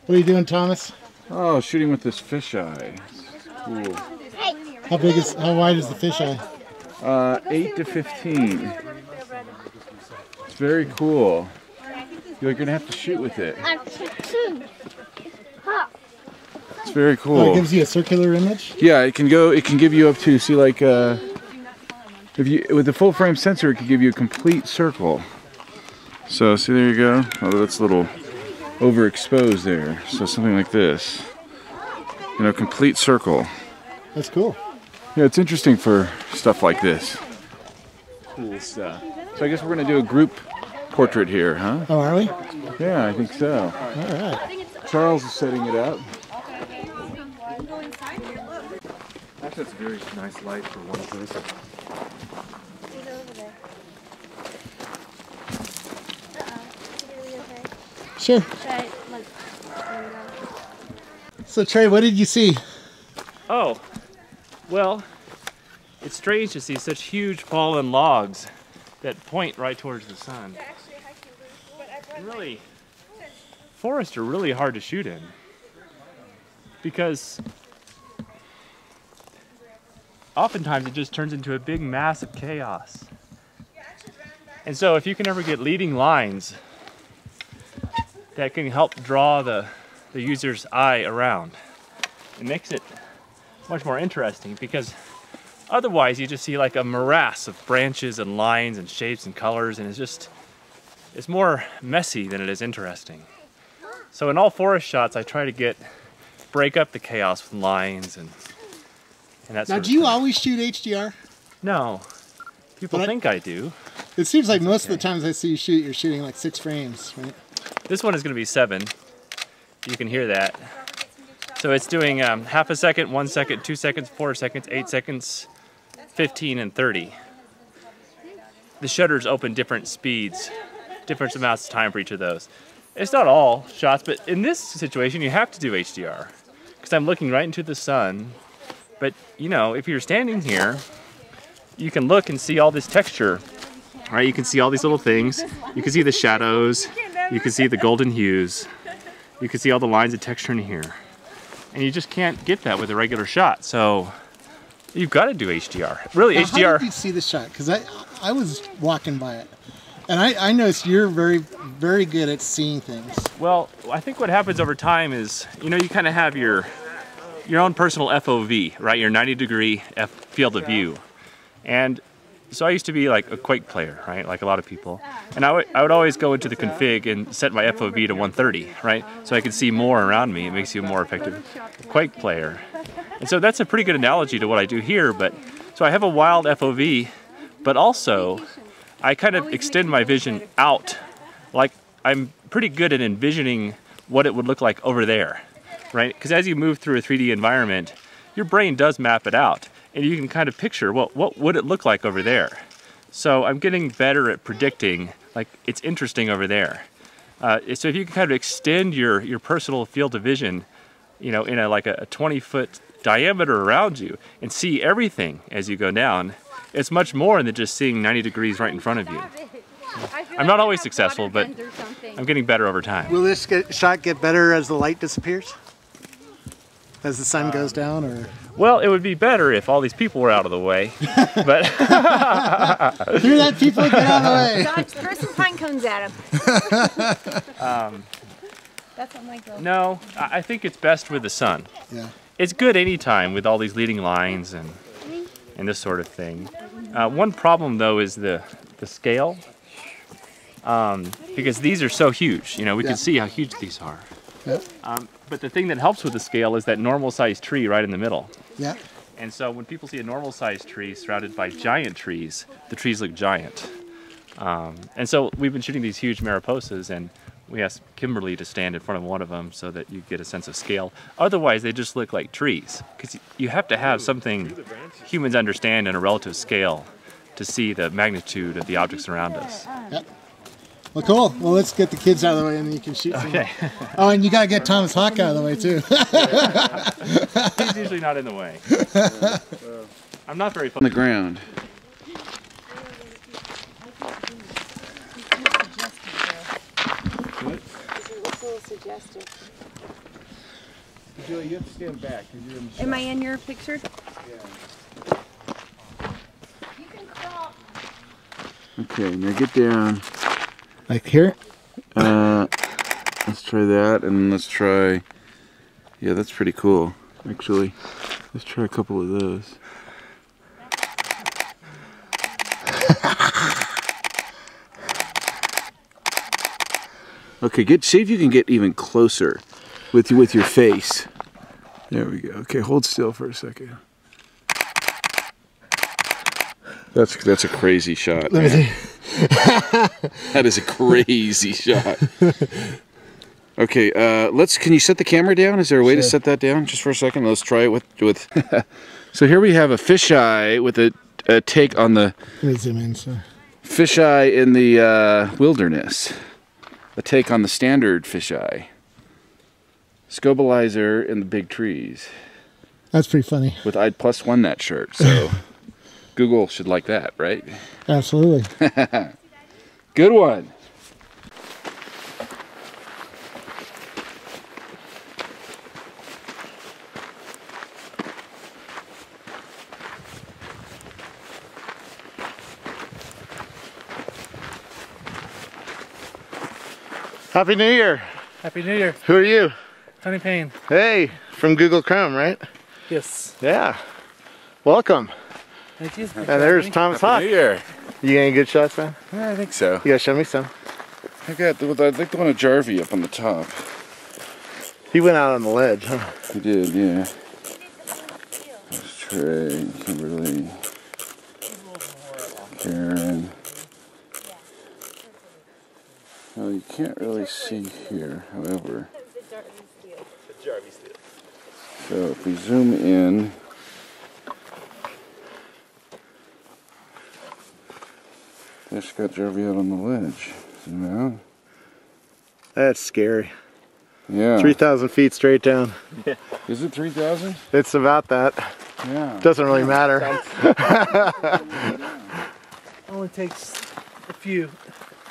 What are you doing, Thomas? Oh, shooting with this fisheye. Cool. How wide is the fisheye? 8 to 15. It's very cool. You're gonna have to shoot with it. It's very cool. Oh, it gives you a circular image? Yeah, it can give you up to, see, like, if you, with the full frame sensor, it can give you a complete circle. So, see, there you go. Oh, that's a little overexposed there. So something like this. You know, complete circle. That's cool. Yeah, it's interesting for stuff like this. Cool stuff. So I guess we're going to do a group portrait here, huh? Oh, are we? Yeah, I think so. All right. Charles is setting it up. Actually, that's a very nice light for one person. Sure. So Trey, what did you see? Oh, well, it's strange to see such huge fallen logs that point right towards the sun. And really, forests are really hard to shoot in because oftentimes it just turns into a big mass of chaos. And so if you can ever get leading lines that can help draw the user's eye around, it makes it much more interesting, because otherwise you just see like a morass of branches and lines and shapes and colors, and it's more messy than it is interesting. So in all forest shots I try to break up the chaos with lines and that sort of Now, do you thing. always shoot HDR? No. People think I do. It seems like most of the times I see you shoot, you're shooting like 6 frames, right? This one is going to be 7. You can hear that. So it's doing half a second, 1 second, 2 seconds, 4 seconds, 8 seconds, 15, and 30. The shutters open different speeds, different amounts of time for each of those. It's not all shots, but in this situation you have to do HDR because I'm looking right into the sun. But you know, if you're standing here, you can look and see all this texture, right? You can see all these little things. You can see the shadows. You can see the golden hues. You can see all the lines of texture in here. And you just can't get that with a regular shot. So you've got to do HDR. Really, now, HDR. How did you see the shot? Because I was walking by it, and I noticed you're very, very good at seeing things. Well, I think what happens over time is, you know, you kind of have your own personal FOV, right? Your 90-degree field of view. And so I used to be like a Quake player, right? Like a lot of people. And I would always go into the config and set my FOV to 130, right? So I could see more around me. It makes you a more effective Quake player. And so that's a pretty good analogy to what I do here. But so I have a wild FOV, but also I kind of extend my vision out. Like I'm pretty good at envisioning what it would look like over there, right? Because as you move through a 3D environment, your brain does map it out. And you can kind of picture, well, what would it look like over there? So I'm getting better at predicting, like, it's interesting over there. So if you can kind of extend your personal field of vision, you know, in like a 20-foot diameter around you and see everything as you go down, it's much more than just seeing 90 degrees right in front of you. I'm not always successful, but I'm getting better over time. Will this shot get better as the light disappears? As the sun goes down, or? Well, it would be better if all these people were out of the way, but... Hear that, people? Get out of the way! Dodge, throw some pine cones at him. That's what my girl. No, I think it's best with the sun. Yeah. It's good anytime with all these leading lines and this sort of thing. One problem though is the scale, because these are so huge. You know, we can see how huge these are. Yeah. But the thing that helps with the scale is that normal sized tree right in the middle. Yeah. And so when people see a normal sized tree surrounded by giant trees, the trees look giant. And so we've been shooting these huge Mariposas, and we asked Kimberly to stand in front of one of them so that you get a sense of scale. Otherwise, they just look like trees, because you have to have something humans understand in a relative scale to see the magnitude of the objects around us. Yep. Well, cool. Well, let's get the kids out of the way and then you can shoot some. Okay. Oh, and you got to get Thomas Hawk out of the way, too. He's usually not in the way. I'm not very On the ground. Suggestive. Julie, you have to stand back. Am I in your picture? Yeah. Okay, now get down. Like here? Let's try that, and let's try. Yeah, that's pretty cool, actually. Let's try a couple of those. Okay, see if you can get even closer with your face. There we go. Okay, hold still for a second. That's a crazy shot. Let me see. That is a crazy shot. Okay, can you set the camera down? Is there a way to set that down just for a second? Let's try it with So here we have a fisheye with a take on the Let me zoom in, so. fisheye in the wilderness. A take on the standard fisheye. Scobalizer in the big trees. That's pretty funny. With I'd +1 that shirt, so Google should like that, right? Absolutely. Good one. Happy New Year. Happy New Year. Who are you? Tony Payne. Hey, from Google Chrome, right? Yes. Yeah. Welcome. Thank you. And there's Thomas Hawk. New Year. You got any good shots, man? Yeah, I think so. You gotta show me some. I like the one of Jarvie up on the top. He went out on the ledge, huh? He did, yeah. There's Trey, Kimberly, Karen. Well, you can't really see here, however. So if we zoom in, there's got Jarvie out on the ledge. Zoom out. That's scary. Yeah. 3,000 feet straight down. Yeah. Is it 3,000? It's about that. Yeah. Doesn't really matter. Only takes a few.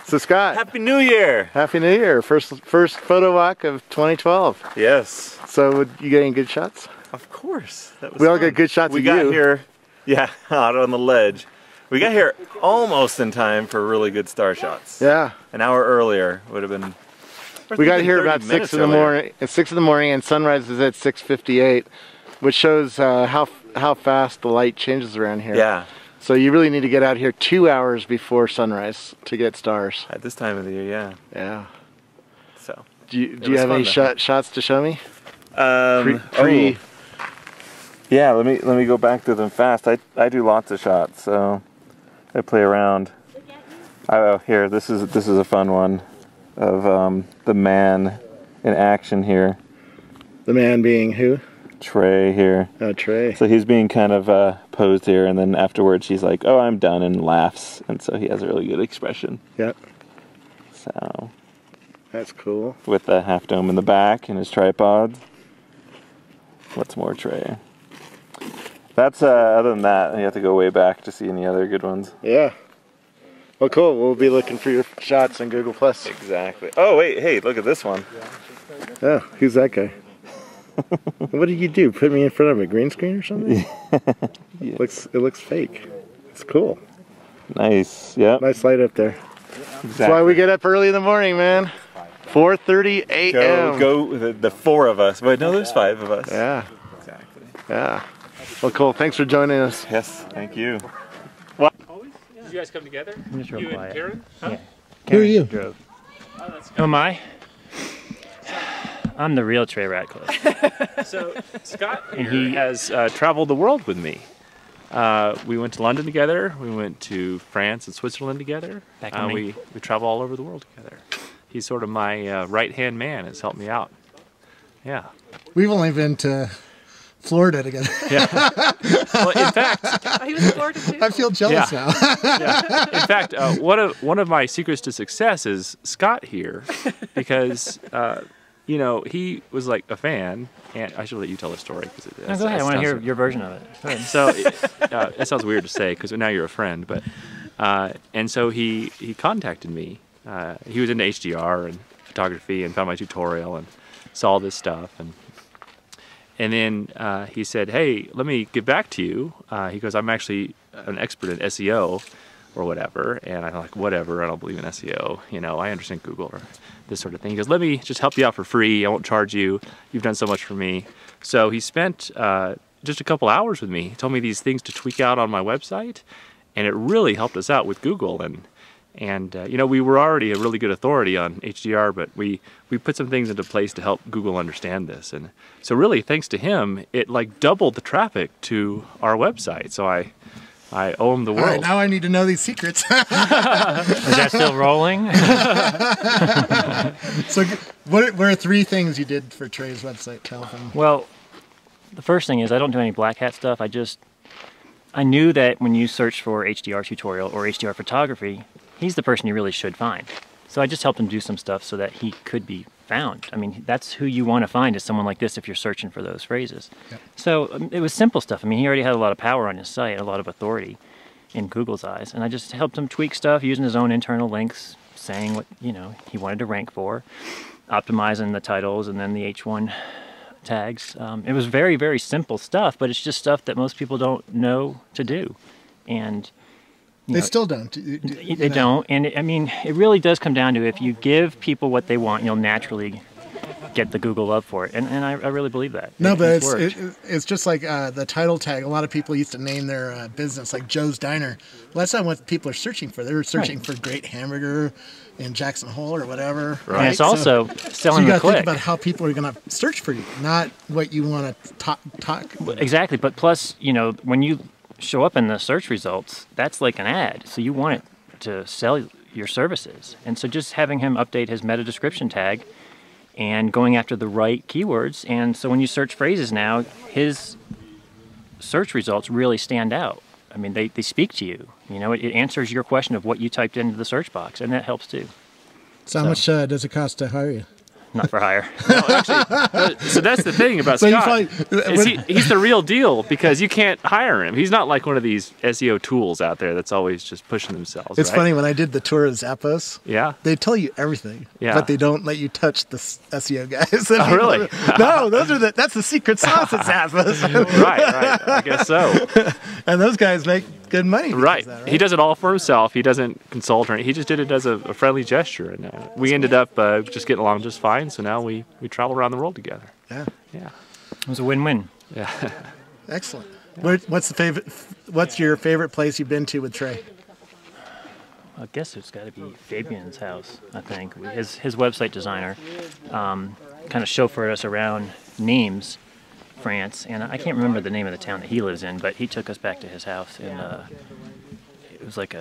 So Scott. Happy New Year. Happy New Year. First photo walk of 2012. Yes. So you getting good shots? Of course. That was we all fun. got good shots We of got you. here, yeah, out on the ledge. We got here almost in time for really good star shots. Yeah. An hour earlier would have been. We got here about 6 in the morning. At 6 in the morning, and sunrise is at 6:58, which shows how fast the light changes around here. Yeah. So you really need to get out here 2 hours before sunrise to get stars. At this time of the year, yeah. Yeah. So. Do you have any shots to show me? Yeah, let me go back to them fast. I do lots of shots, so I play around. Oh, here, this is a fun one of the man in action here. The man being who? Trey here. Oh, Trey. So he's being kind of posed here, and then afterwards he's like, "Oh, I'm done," and laughs, and so he has a really good expression. Yep. So. That's cool. With the half dome in the back and his tripod. What's more, Trey? That's other than that, you have to go way back to see any other good ones. Yeah. Well, cool. We'll be looking for your shots on Google Plus. Exactly. Oh wait, hey, look at this one. Oh, who's that guy? What did you do? Put me in front of a green screen or something? Yeah. It looks fake. It's cool. Nice. Yeah. Nice light up there. Exactly. That's why we get up early in the morning, man. 4:30 a.m. Go the four of us. But no, there's five of us. Yeah. Exactly. Yeah. Well, cool. Thanks for joining us. Yes, thank you. What? Did you guys come together? I'm just real You quiet. and Karen? Huh? Yeah. Who are you? Drove. Who am I? I'm the real Trey Ratcliffe. So Scott And here he- has traveled the world with me. We went to London together. We went to France and Switzerland together. Back on me. We travel all over the world together. He's sort of my right-hand man. Has helped me out. Yeah. We've only been to Florida together. Yeah. Well, in fact, He was in Florida too. I feel jealous Yeah. now. yeah. In fact, one of my secrets to success is Scott here, because you know, he was like a fan, and I should let you tell the story. No, go ahead. I want to hear your version of it. Go ahead. So that sounds weird to say because now you're a friend, but and so he contacted me. He was into HDR and photography and found my tutorial and saw all this stuff, and then he said, "Hey, let me get back to you." He goes, "I'm actually an expert in SEO or whatever," and I'm like, "Whatever, I don't believe in SEO. You know, I understand Google or this sort of thing." He goes, "Let me just help you out for free. I won't charge you. You've done so much for me." So he spent just a couple hours with me. He told me these things to tweak out on my website, and it really helped us out with Google. And you know, we were already a really good authority on HDR, but we put some things into place to help Google understand this. And so really, thanks to him, it like doubled the traffic to our website. So I owe him the world. All right, now I need to know these secrets. Is that still rolling? So, what are three things you did for Trey's website? Tell them. Well, the first thing is I don't do any black hat stuff. I knew that when you search for HDR tutorial or HDR photography, he's the person you really should find. So I just helped him do some stuff so that he could be found. I mean, that's who you want to find, is someone like this if you're searching for those phrases. Yep. So it was simple stuff. I mean, he already had a lot of power on his site, a lot of authority in Google's eyes, and I just helped him tweak stuff using his own internal links, saying what, you know, he wanted to rank for, optimizing the titles and then the H1 tags. It was very, very simple stuff, but it's just stuff that most people don't know to do. And They still don't. They don't. And I mean, it really does come down to, if you give people what they want, you'll naturally get the Google love for it. And I really believe that. No, but worked. it's just like the title tag. A lot of people used to name their business like Joe's Diner. Well, that's not what people are searching for. They were searching for great hamburger in Jackson Hole or whatever. Right. And it's also selling so you the got to click. think about how people are going to search for you, not what you want to talk. Exactly. But plus, you know, when you show up in the search results, that's like an ad. So you want it to sell your services. And so just having him update his meta description tag and going after the right keywords. And so when you search phrases now, his search results really stand out. I mean, they speak to you. You know, it answers your question of what you typed into the search box, and that helps too. So how much does it cost to hire you? Not for hire. No, actually, so that's the thing about So you Scott. probably- Is he's the real deal, because you can't hire him. He's not like one of these SEO tools out there that's always just pushing themselves. It's right? funny, when I did the tour of Zappos, Yeah. they tell you everything, Yeah. but they don't let you touch the SEO guys. Oh, really? No, that's the secret sauce at Zappos. Right. I guess so. And those guys make good money. because Right. of that, He does it all for himself. He doesn't consult or anything. He just did it as a friendly gesture, and we ended up just getting along just fine. So now we travel around the world together. Yeah. Yeah. It was a win-win. Yeah. Excellent. What's your favorite place you've been to with Trey? I guess it's got to be Fabian's house, I think. His website designer kind of chauffeured us around Nimes, France, and I can't remember the name of the town that he lives in, but he took us back to his house, and it was like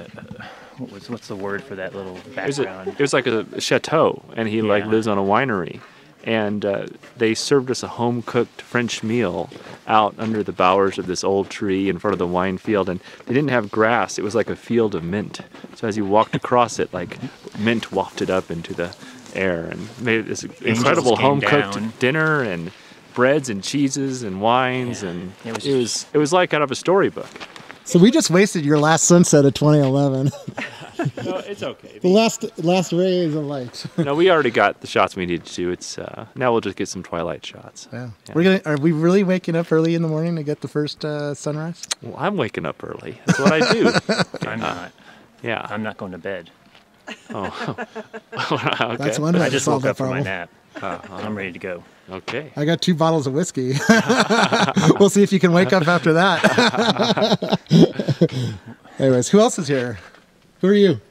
what's the word for that little background? It was like a chateau, and he like lives on a winery. And they served us a home-cooked French meal out under the bowers of this old tree in front of the wine field. And they didn't have grass. It was like a field of mint. So as you walked across it, like mint wafted up into the air and made this incredible home-cooked dinner and breads and cheeses and wines. And it was like out of a storybook. So we just wasted your last sunset of 2011. No, it's okay. The last rays of light. No, we already got the shots we needed to. It's now we'll just get some twilight shots. Yeah. Yeah. Are we really waking up early in the morning to get the first sunrise? Well, I'm waking up early. That's what I do. I'm not. Yeah. I'm not going to bed. Oh, okay. That's one way I to just solve woke that up from my problem. nap. I'm ready to go. Okay. I got 2 bottles of whiskey. We'll see if you can wake up after that. Anyways, who else is here? Who are you?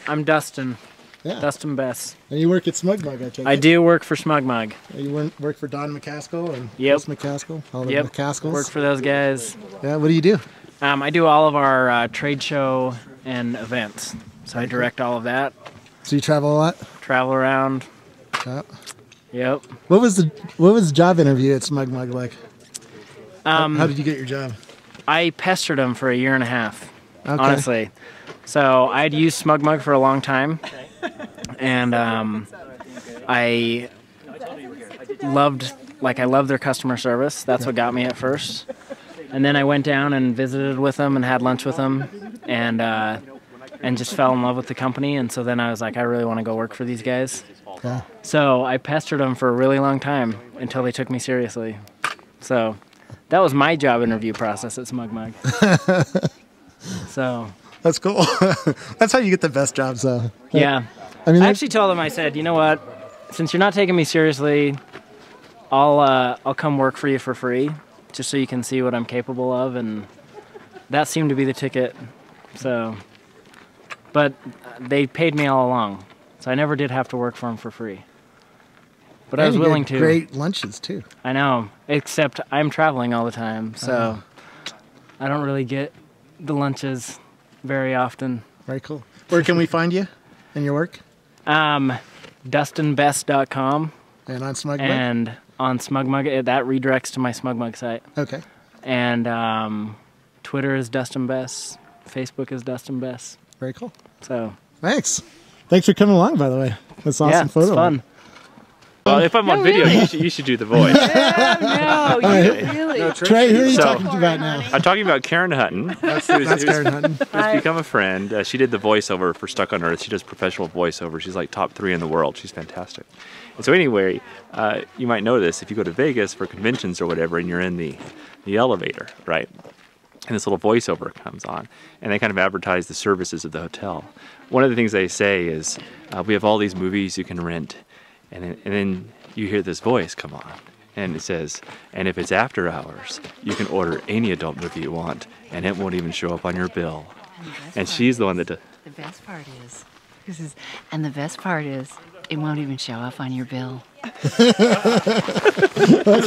I'm Dustin. Yeah. Dustin Bess. And you work at SmugMug, I take I it? do work for SmugMug. You work for Don McCaskill and Yep. Chris McCaskill? All the Yep. McCaskills? Work for those guys. Yeah, what do you do? I do all of our trade show and events. So I direct all of that. So you travel a lot? Travel around. Yeah. Yep. What was the job interview at SmugMug like? How did you get your job? I pestered them for 1.5 years. Okay. Honestly. So I'd used SmugMug for a long time. And I loved their customer service. That's what got me at first. And then I went down and visited with them and had lunch with them and just fell in love with the company. And so then I was like, I really want to go work for these guys. Yeah. So I pestered them for a really long time until they took me seriously. So that was my job interview process at SmugMug. So that's cool. That's how you get the best jobs, though. yeah. I mean, I actually told them, I said, you know what? Since you're not taking me seriously, I'll come work for you for free, just so you can see what I'm capable of. And that seemed to be the ticket. So, but they paid me all along, so I never did have to work for them for free. But I was you get willing to. Great lunches too. I know, except I'm traveling all the time, so I don't really get the lunches very often. Very cool. Where can we find you and your work? DustinBest.com. And on SmugMug? And on SmugMug, that redirects to my SmugMug site. Okay. And Twitter is Dustin Best. Facebook is Dustin Best. Very cool. So. Thanks. Thanks for coming along, by the way. That's an awesome photo. It's fun. Well, if I'm on video, you should do the voice. No, really. No, Trey, who are you talking about now? I'm talking about Karen Hutton. That's Karen Hutton. Who's become a friend. She did the voiceover for Stuck on Earth. She does professional voiceover. She's like top 3 in the world. She's fantastic. And so anyway, you might know this if you go to Vegas for conventions or whatever, and you're in the elevator, right? And this little voiceover comes on, and they kind of advertise the services of the hotel. One of the things they say is, we have all these movies you can rent. And then you hear this voice come on, and it says, and if it's after hours, you can order any adult movie you want, and it won't even show up on your bill. And she's the one that does. The best part is, and the best part is, it won't even show up on your bill. That's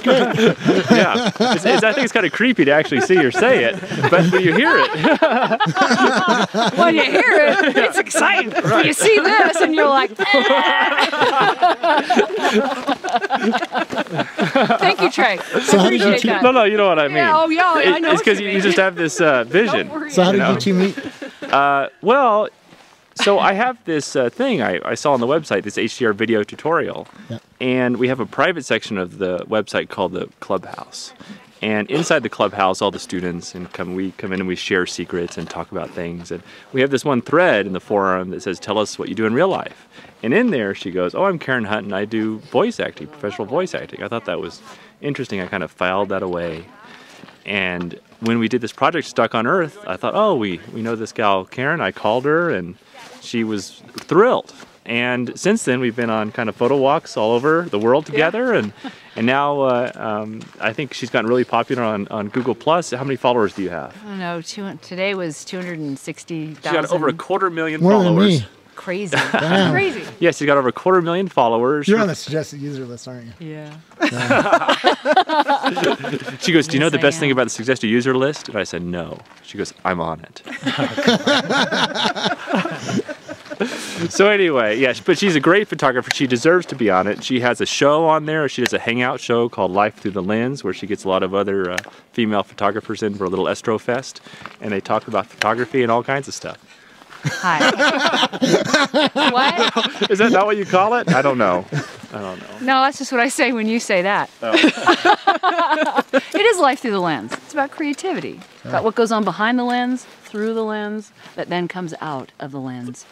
great. Yeah, I think it's kind of creepy to actually see her say it, but when you hear it. When you hear it, it's exciting. When you see this, and you're like, Thank you, Trey. So how did you Appreciate two- that. No, you know what I mean. Yeah, oh, yeah, I know It's what because you you mean. just have this vision. So how did know? you two meet? Well, so I have this thing I saw on the website, this HDR video tutorial, and we have a private section of the website called the Clubhouse. And inside the Clubhouse, all the students we come in and we share secrets and talk about things. And we have this one thread in the forum that says, "Tell us what you do in real life." And in there, she goes, "Oh, I'm Karen Hutton. I do voice acting, professional voice acting." I thought that was interesting. I kind of filed that away. And when we did this project, Stuck on Earth, I thought, oh, we know this gal, Karen. I called her, and she was thrilled. And since then, we've been on kind of photo walks all over the world together. And now I think she's gotten really popular on Google+. How many followers do you have? I don't know, today was 260,000. She's got over 250,000 More than followers. me. Crazy. Damn. Crazy. Yes, she's got over 250,000 followers. You're on the suggested user list, aren't you? Yeah. She goes, "Do you know the Yes, I best thing am. about the suggested user list?" And I said, "No." She goes, "I'm on it." So anyway, yes, but she's a great photographer. She deserves to be on it. She has a show on there. She does a hangout show called Life Through the Lens, where she gets a lot of other female photographers in for a little Estro Fest, and they talk about photography and all kinds of stuff. Hi. What? Is that not what you call it? I don't know. No, that's just what I say when you say that. Oh. It is life through the lens. It's about creativity. About what goes on behind the lens, through the lens, that then comes out of the lens.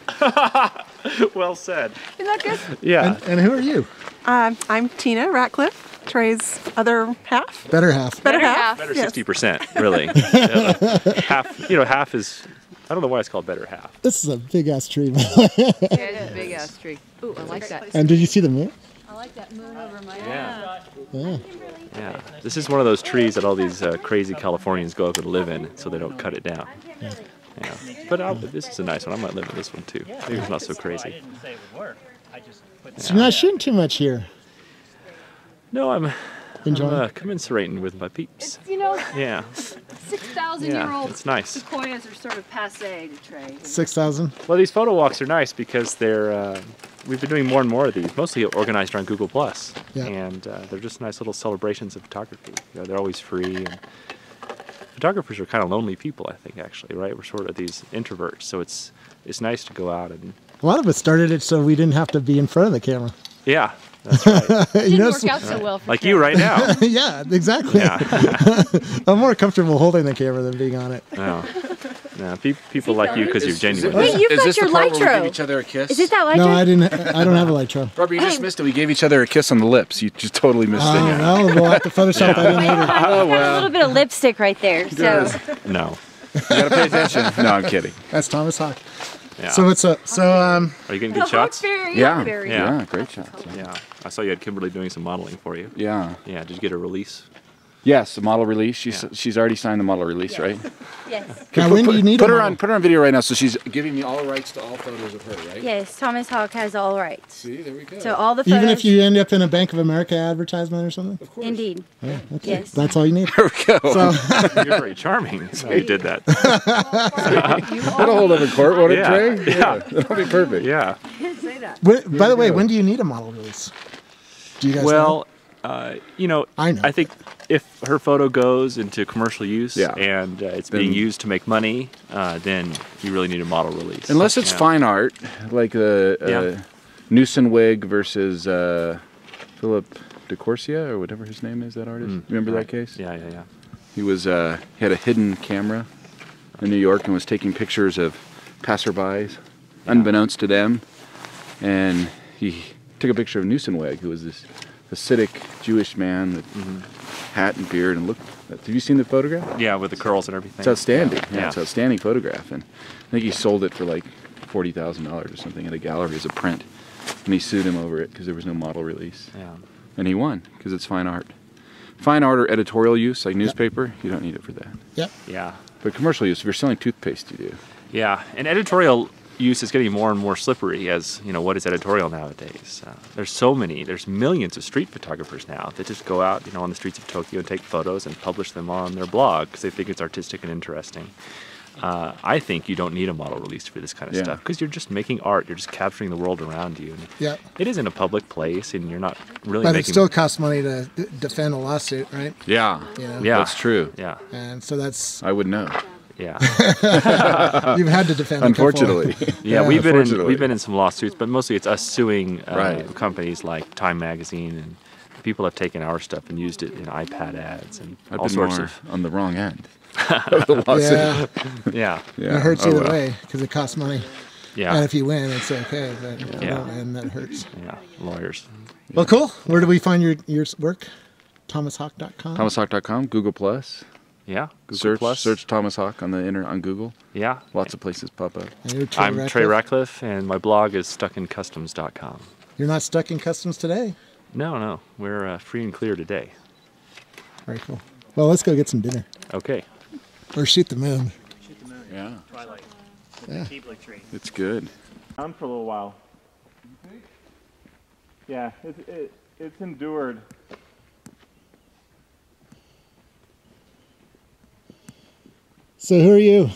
Well said. Isn't that good? Yeah. And who are you? I'm Tina Ratcliffe, Trey's other half. Better half. Better half. Better yes. 60%, really. Half, half is I don't know why it's called Better Half. This is a big ass tree. Yeah, it's a big ass tree. Ooh, I like that. And did you see the moon? I like that moon over my Yeah. Yeah. Yeah. This is one of those trees that all these crazy Californians go up and live in, so they don't cut it down. Yeah. Yeah. But this is a nice one. I might live in this one too. Maybe it's not so crazy. So you're not shooting too much here. No, I'm enjoying commiserating with my peeps. You know, Yeah. 6,000-year-old it's nice. sequoias are sort of passé to Trey. 6,000. Well, these photo walks are nice because they're. We've been doing more and more of these, mostly organized around Google Plus, Yeah. and they're just nice little celebrations of photography. You know, they're always free. And photographers are kind of lonely people, I think, actually, right? We're sort of these introverts, so it's nice to go out and. A lot of us started it so we didn't have to be in front of the camera. Yeah, that's right. Didn't work out so well for like Trey. you right now. Yeah, exactly. Yeah. I'm more comfortable holding the camera than being on it. No, no, people like you because you're genuine. Wait, you've is got this your the part where we Lytro. give each other a kiss? Is it that Lytro? No, I didn't. I don't have a Lytro. Robert, you just missed it. We gave each other a kiss on the lips. You just totally missed it. Oh, well, we'll have to Photoshop that in later. Oh, Got a little bit of lipstick right there. So No. You gotta pay attention. No, I'm kidding. That's Thomas Hawk. Yeah. So it's a Are you getting good shots? Yeah, great shots. Yeah. I saw you had Kimberly doing some modeling for you. Yeah. Yeah. Did you get a release? Yes, a model release. She's already signed the model release, right? yes. Now, when do you need put a her model? on? Put her on video right now. So she's giving me all rights to all photos of her, right? Yes, Thomas Hawk has all rights. See, there we go. So all the photos. Even if you end up in a Bank of America advertisement or something? Of course. Indeed. Yeah, okay. Yes. That's all you need. There we go. So, You're very charming. So you did that. That'll hold up in court, won't it, Yeah. Trey? Yeah. That'll be perfect. Yeah. Say that. by the way, when do you need a model release? Do you guys know? Well, you know, I know. I think if her photo goes into commercial use Yeah. and it's being used to make money, then you really need a model release. Unless it's Yeah. fine art, like the Newson wig versus Philip DeCorsia or whatever his name is, that artist. Remember that case? Yeah, yeah, yeah. He was he had a hidden camera in New York and was taking pictures of passerbys, unbeknownst to them, and he took a picture of Newsonweg, who was this Hasidic Jewish man with hat and beard and look. Have you seen the photograph? Yeah, with the curls and everything. It's outstanding. Yeah. Yeah, it's an outstanding photograph, and I think he sold it for like $40,000 or something at a gallery as a print, and he sued him over it because there was no model release. Yeah. And he won because it's fine art. Fine art or editorial use, like newspaper, you don't need it for that. Yep. Yeah. But commercial use, if you're selling toothpaste, you do. Yeah, and editorial use is getting more and more slippery as, you know, what is editorial nowadays? There's millions of street photographers now that just go out, you know, on the streets of Tokyo and take photos and publish them on their blog because they think it's artistic and interesting. I think you don't need a model release for this kind of stuff because you're just making art. You're just capturing the world around you. And Yeah. it is in a public place, and you're not really But making. it still costs money to defend a lawsuit, right? Yeah. You know? Yeah. That's true. Yeah. And so that's. I would know. Yeah. You've had to defend it Unfortunately. before. Yeah, we've been in some lawsuits, but mostly it's us suing companies like Time Magazine, and people have taken our stuff and used it in iPad ads and I've all been sorts more of. on the wrong end of the lawsuit. Yeah. It hurts either way because it costs money. Yeah. And if you win, it's okay. But if you Yeah. don't win, that hurts. Yeah, lawyers. Well, cool. Where do we find your work? ThomasHawk.com? ThomasHawk.com, Google Plus. Yeah, Google Search Thomas Hawk on Google. Yeah. Lots of places pop up. And you're Trey I'm Trey Ratcliffe, and my blog is stuckincustoms.com. You're not stuck in customs today? No. We're free and clear today. Very cool. Well, let's go get some dinner. Okay. Or shoot the moon. Yeah. Twilight. Yeah. Tree. It's good. Down for a little while. Yeah, it's endured. So who are you?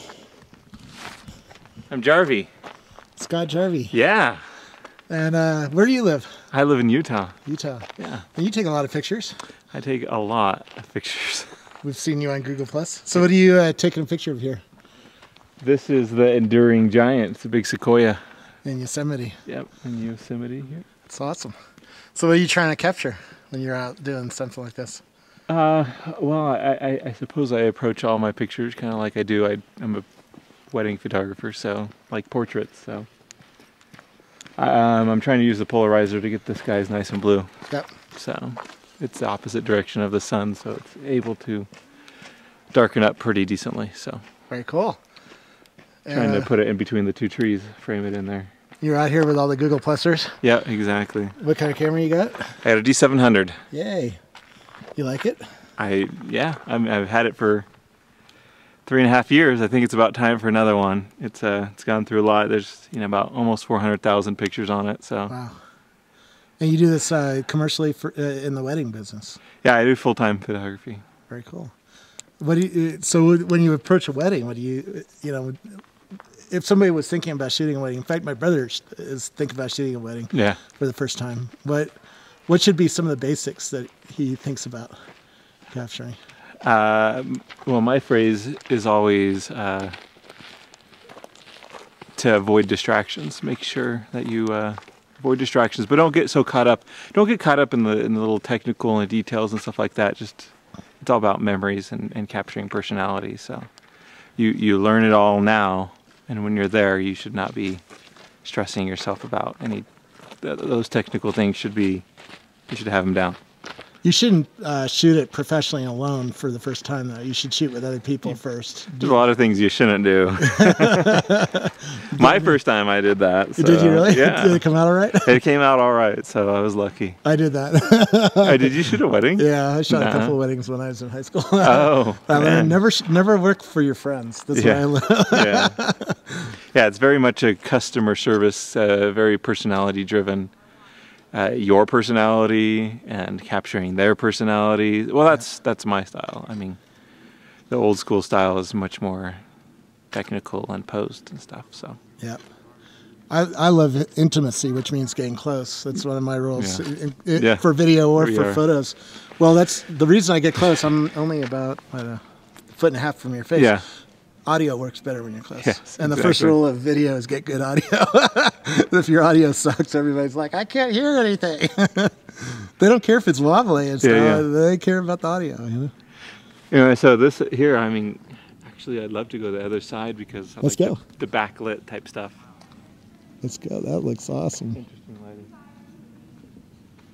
I'm Jarvie. Scott Jarvie. Yeah. And where do you live? I live in Utah. Utah. Yeah. And you take a lot of pictures. I take a lot of pictures. We've seen you on Google Plus. So what are you taking a picture of here? This is the enduring giant. It's a big sequoia. In Yosemite. Yep, in Yosemite here. That's awesome. So what are you trying to capture when you're out doing something like this? Well, I suppose I approach all my pictures kind of like I do. I'm a wedding photographer, so like portraits. So I'm trying to use the polarizer to get the skies nice and blue. Yep. So it's the opposite direction of the sun, so it's able to darken up pretty decently. So very cool. Trying to put it in between the two trees, frame it in there. You're out here with all the Google Plusers? Yeah, exactly. What kind of camera you got? I had a D700. Yay. You like it? Yeah, I've had it for 3.5 years. I think it's about time for another one. It's gone through a lot. There's about almost 400,000 pictures on it. So. Wow. And you do this commercially in the wedding business? Yeah, I do full-time photography. Very cool. What do you? So when you approach a wedding, what do you? If somebody was thinking about shooting a wedding, in fact, my brother is thinking about shooting a wedding. Yeah. For the first time, what should be some of the basics that he thinks about capturing? Well, my phrase is always to avoid distractions. Make sure that you avoid distractions, but don't get so caught up. Don't get caught up in the little technical and details and stuff like that. Just it's all about memories and capturing personality. So you learn it all now, and when you're there, you should not be stressing yourself about any those technical things. You should have them down. You shouldn't shoot it professionally alone for the first time, though. You should shoot with other people first. There's a lot of things you shouldn't do. My first time I did that. So, did you really? Yeah. Did it come out all right? It came out all right, so I was lucky. I did that. Did you shoot a wedding? Yeah, I shot a couple of weddings when I was in high school. Oh, I learned never work for your friends. That's what I learned. Yeah, it's very much a customer service, very personality driven. Your personality and capturing their personality. Well, that's my style. I mean, the old school style is much more technical and posed and stuff. So yeah, I love intimacy, which means getting close. That's one of my rules for video or for photos. Well, that's the reason I get close. I'm only about a foot and a half from your face. Yeah. Audio works better when you're close. Yes, and the first rule of video is get good audio. If your audio sucks, everybody's like, I can't hear anything. They don't care if it's wobbly and stuff. Yeah. They care about the audio. So this here, I mean, actually, I'd love to go to the other side because I Let's like go. The backlit type stuff. Let's go. That looks awesome. Interesting lighting.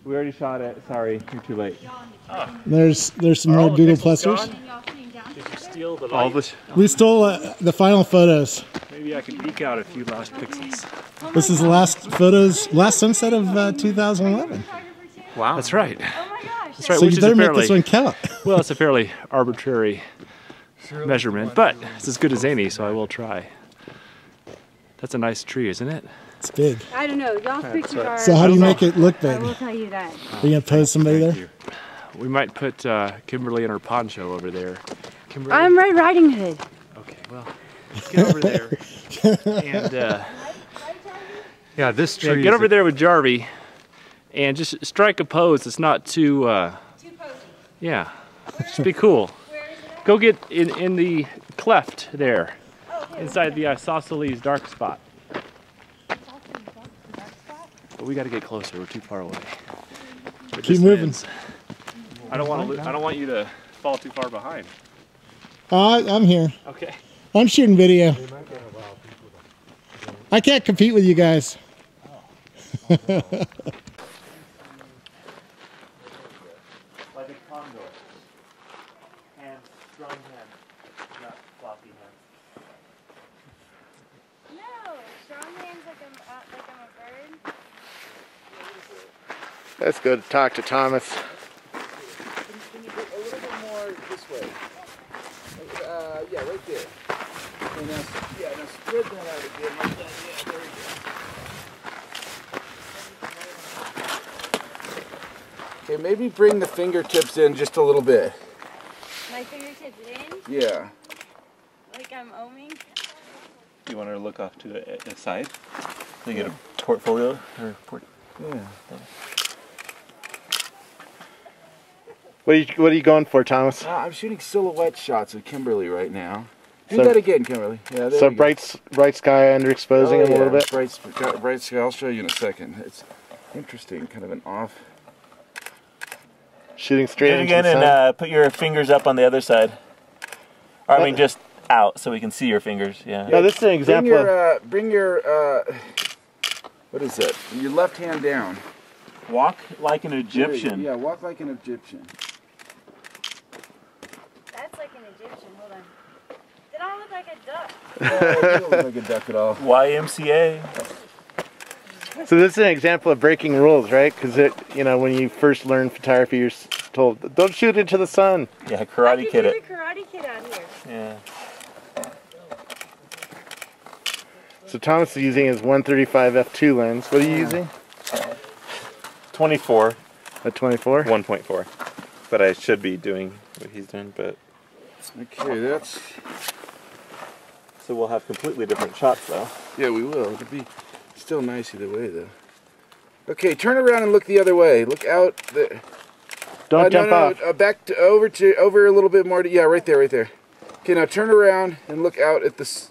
We already shot it. Sorry, you're too late. Oh. There's some more Google Plusers. Did you steal the light? We stole the final photos. Maybe I can eke out a few lost pixels. This is the last sunset of 2011. Wow. That's right. That's right. So which you better is make this one count. Well, it's a fairly arbitrary measurement, but it's as good as any, so I will try. That's a nice tree, isn't it? It's big. I don't know. Y'all's pictures are... So how do you make it look big? I will tell you that. Are you going to pose somebody there? We might put Kimberly in her poncho over there. Kimberly? I'm Red Riding Hood. Okay, well, let's get over there. And, yeah, this tree. Get over there with Jarvie and just strike a pose that's not too... Too posy. Yeah, just be cool. Go get in the cleft there, inside the isosceles dark spot. But we got to get closer. We're too far away. Keep moving. I don't want you to fall too far behind. I'm here. Okay. I'm shooting video. I can't compete with you guys. Like a condor. Hands, strong hands, not floppy hands. No, strong hands like I'm a bird. Let's go talk to Thomas. Can you go a little bit more this way? Yeah, right there. And now spread that out again like that. Yeah, there we go. Okay, maybe bring the fingertips in just a little bit. My fingertips in? Yeah. Like I'm oming? You want her to look off to the side? You get a portfolio? Yeah. What are you going for, Thomas? I'm shooting silhouette shots of Kimberly right now. Do So- that again, Kimberly. Yeah, there So we go. bright sky underexposing him a little bit. Bright sky. I'll show you in a second. It's interesting, kind of an off. Shooting straight Do it into again the sun. and put your fingers up on the other side. Or, I mean, just out so we can see your fingers. Yeah. No, this is an example. Bring your what is that? Your left hand down. Walk like an Egyptian. Yeah, walk like an Egyptian. That's like an Egyptian. Hold on. Did I look like Doesn't look like a duck at all. YMCA. So this is an example of breaking rules, right? Because when you first learn photography, you're told, don't shoot into the sun. Yeah, Karate Kid it. Karate Kid out here. Yeah. So Thomas is using his 135 f2 lens. What are you using? 24. A 24? 1.4. But I should be doing what he's doing, but... Okay, that's... So we'll have completely different shots, though. Yeah, we will. It'll be still nice either way, though. Okay, turn around and look the other way. Look out. Don't jump off. Back to over a little bit more. Yeah, right there, right there. Okay, now turn around and look out at this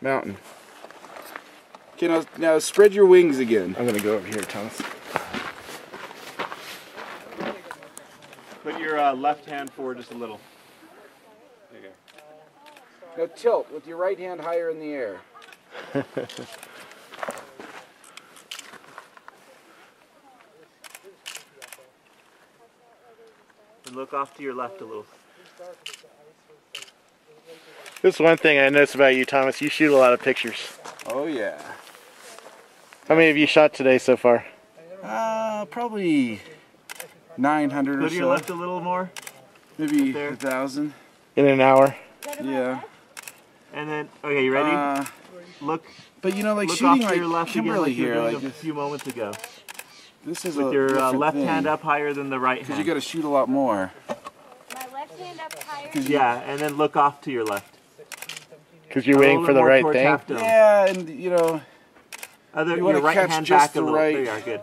mountain. Okay, now spread your wings again. I'm gonna go over here, Thomas. Put your left hand forward just a little. There you go. Now tilt with your right hand higher in the air. And look off to your left a little. This is one thing I noticed about you, Thomas. You shoot a lot of pictures. Oh, yeah. How many have you shot today so far? Probably 900 or so. Go to your left a little more. Maybe 1,000. In an hour? Yeah. And then, okay, you ready? Look. But you know, like look shooting off to your left Kimberly again, like here, you were like doing a few moments ago. This is with your left hand up higher than the right hand. Because you got to shoot a lot more. My left hand up higher. Yeah, and then look off to your left. Because you're waiting for the right thing? Yeah, and you know, your right hand back a little. There you are, good.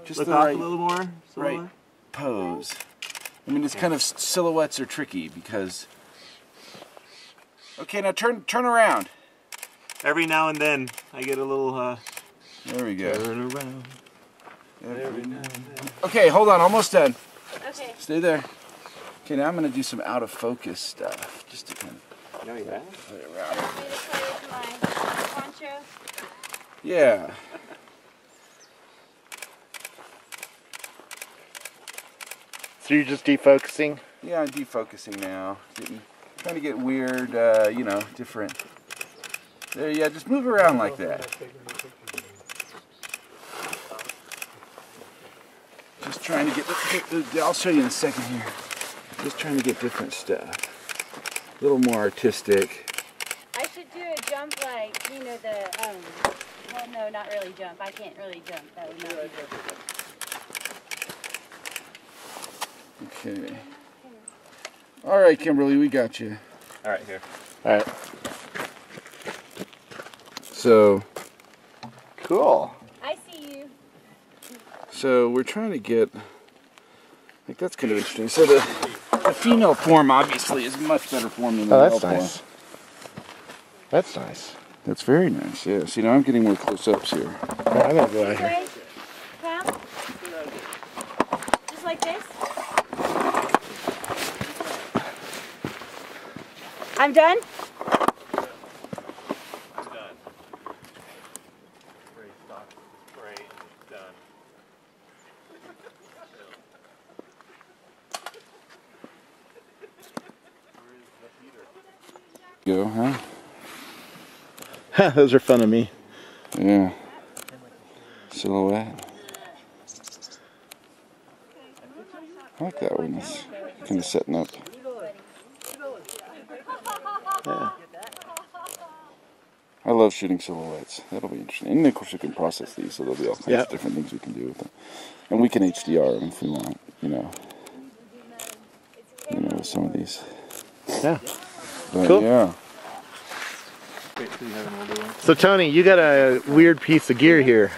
Just look the off right, a little more. Right pose. I mean, it's kind of silhouettes are tricky because. Okay, now turn around. Every now and then, I get a little. There we go. Turn around. Every now and then. Okay, hold on, almost done. Okay. Stay there. Okay, now I'm going to do some out of focus stuff, just to kind of. No, yeah. Play around. Want me to play with my poncho? Yeah. So you're just defocusing? Yeah, I'm defocusing now. Trying to get weird, you know, different. There, yeah, just move around like that. Just trying to get, I'll show you in a second here. Just trying to get different stuff. A little more artistic. I should do a jump like, you know, well, no, not really jump. I can't really jump. That would not be good. Okay. All right, Kimberly, we got you. All right, here. All right. So. Cool. I see you. So we're trying to get, like that's kind of interesting. So the female form obviously is much better form than the male form. Nice. That's nice. That's very nice, yeah. See, now I'm getting more close-ups here. Yeah, I'm going to go out here. Pam? Just like this? I'm done? Go, huh? Those are fun of me. Yeah. Silhouette. I like that one. It's kind of setting up. Yeah. I love shooting silhouettes. That'll be interesting. And of course, we can process these, so there'll be all kinds of different things we can do with them. And we can HDR them if we want, you know, with some of these. Yeah. But cool. Yeah. So Tony, you got a weird piece of gear here.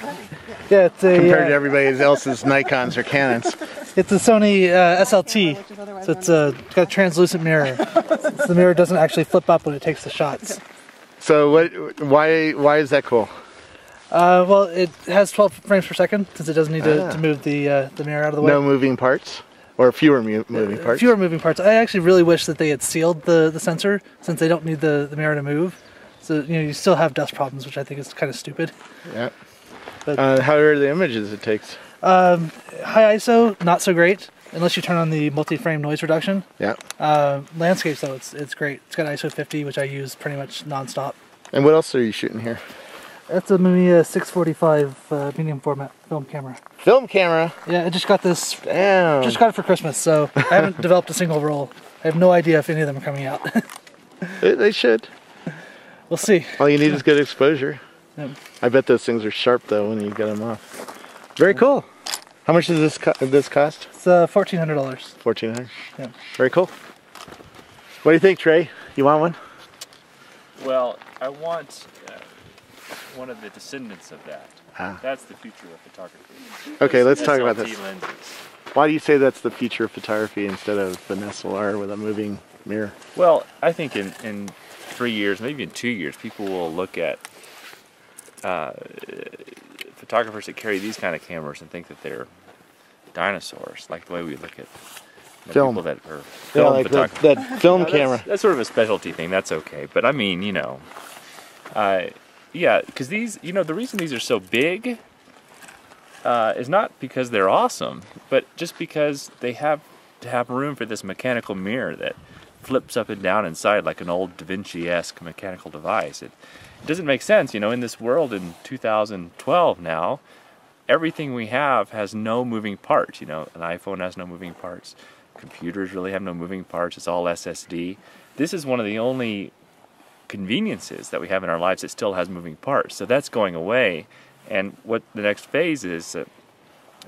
Yeah, it's a compared to everybody else's Nikons or Canons. It's a Sony SLT, so it's got a translucent mirror. So the mirror doesn't actually flip up when it takes the shots. So why is that cool? Well, it has 12 frames per second since it doesn't need to move the mirror out of the way. No moving parts, or fewer moving parts. Fewer moving parts. I actually really wish that they had sealed the sensor since they don't need the mirror to move. So you still have dust problems, which I think is kind of stupid. Yeah. But how are the images it takes? High ISO, not so great. unless you turn on the multi-frame noise reduction. Yeah. Landscapes though, it's great. It's got ISO 50, which I use pretty much nonstop. And what else are you shooting here? That's a Mamiya 645 medium format film camera. Film camera? Yeah, I just got this. Damn. Just got it for Christmas, so I haven't developed a single roll. I have no idea if any of them are coming out. They should. We'll see. All you need is good exposure. Yep. I bet those things are sharp though when you get them off. Very cool. How much does this cost? It's $1,400. $1,400. Yeah. Very cool. What do you think, Trey? You want one? Well, I want one of the descendants of that. That's the future of photography. Okay, let's talk about this. Lenses. Why do you say that's the future of photography instead of an SLR with a moving mirror? Well, I think in 3 years, maybe in 2 years, people will look at photographers that carry these kind of cameras and think that they're dinosaurs, like the way we look at film. people that are film like photographers. that film camera. That's sort of a specialty thing. That's okay. But I mean, you know, yeah, because these, you know, the reason these are so big is not because they're awesome, but just because they have to have room for this mechanical mirror that flips up and down inside like an old Da Vinci-esque mechanical device. It doesn't make sense, you know, in this world in 2012 now, everything we have has no moving parts. You know, an iPhone has no moving parts. Computers really have no moving parts. It's all SSD. This is one of the only conveniences that we have in our lives that still has moving parts. So that's going away. And what the next phase is,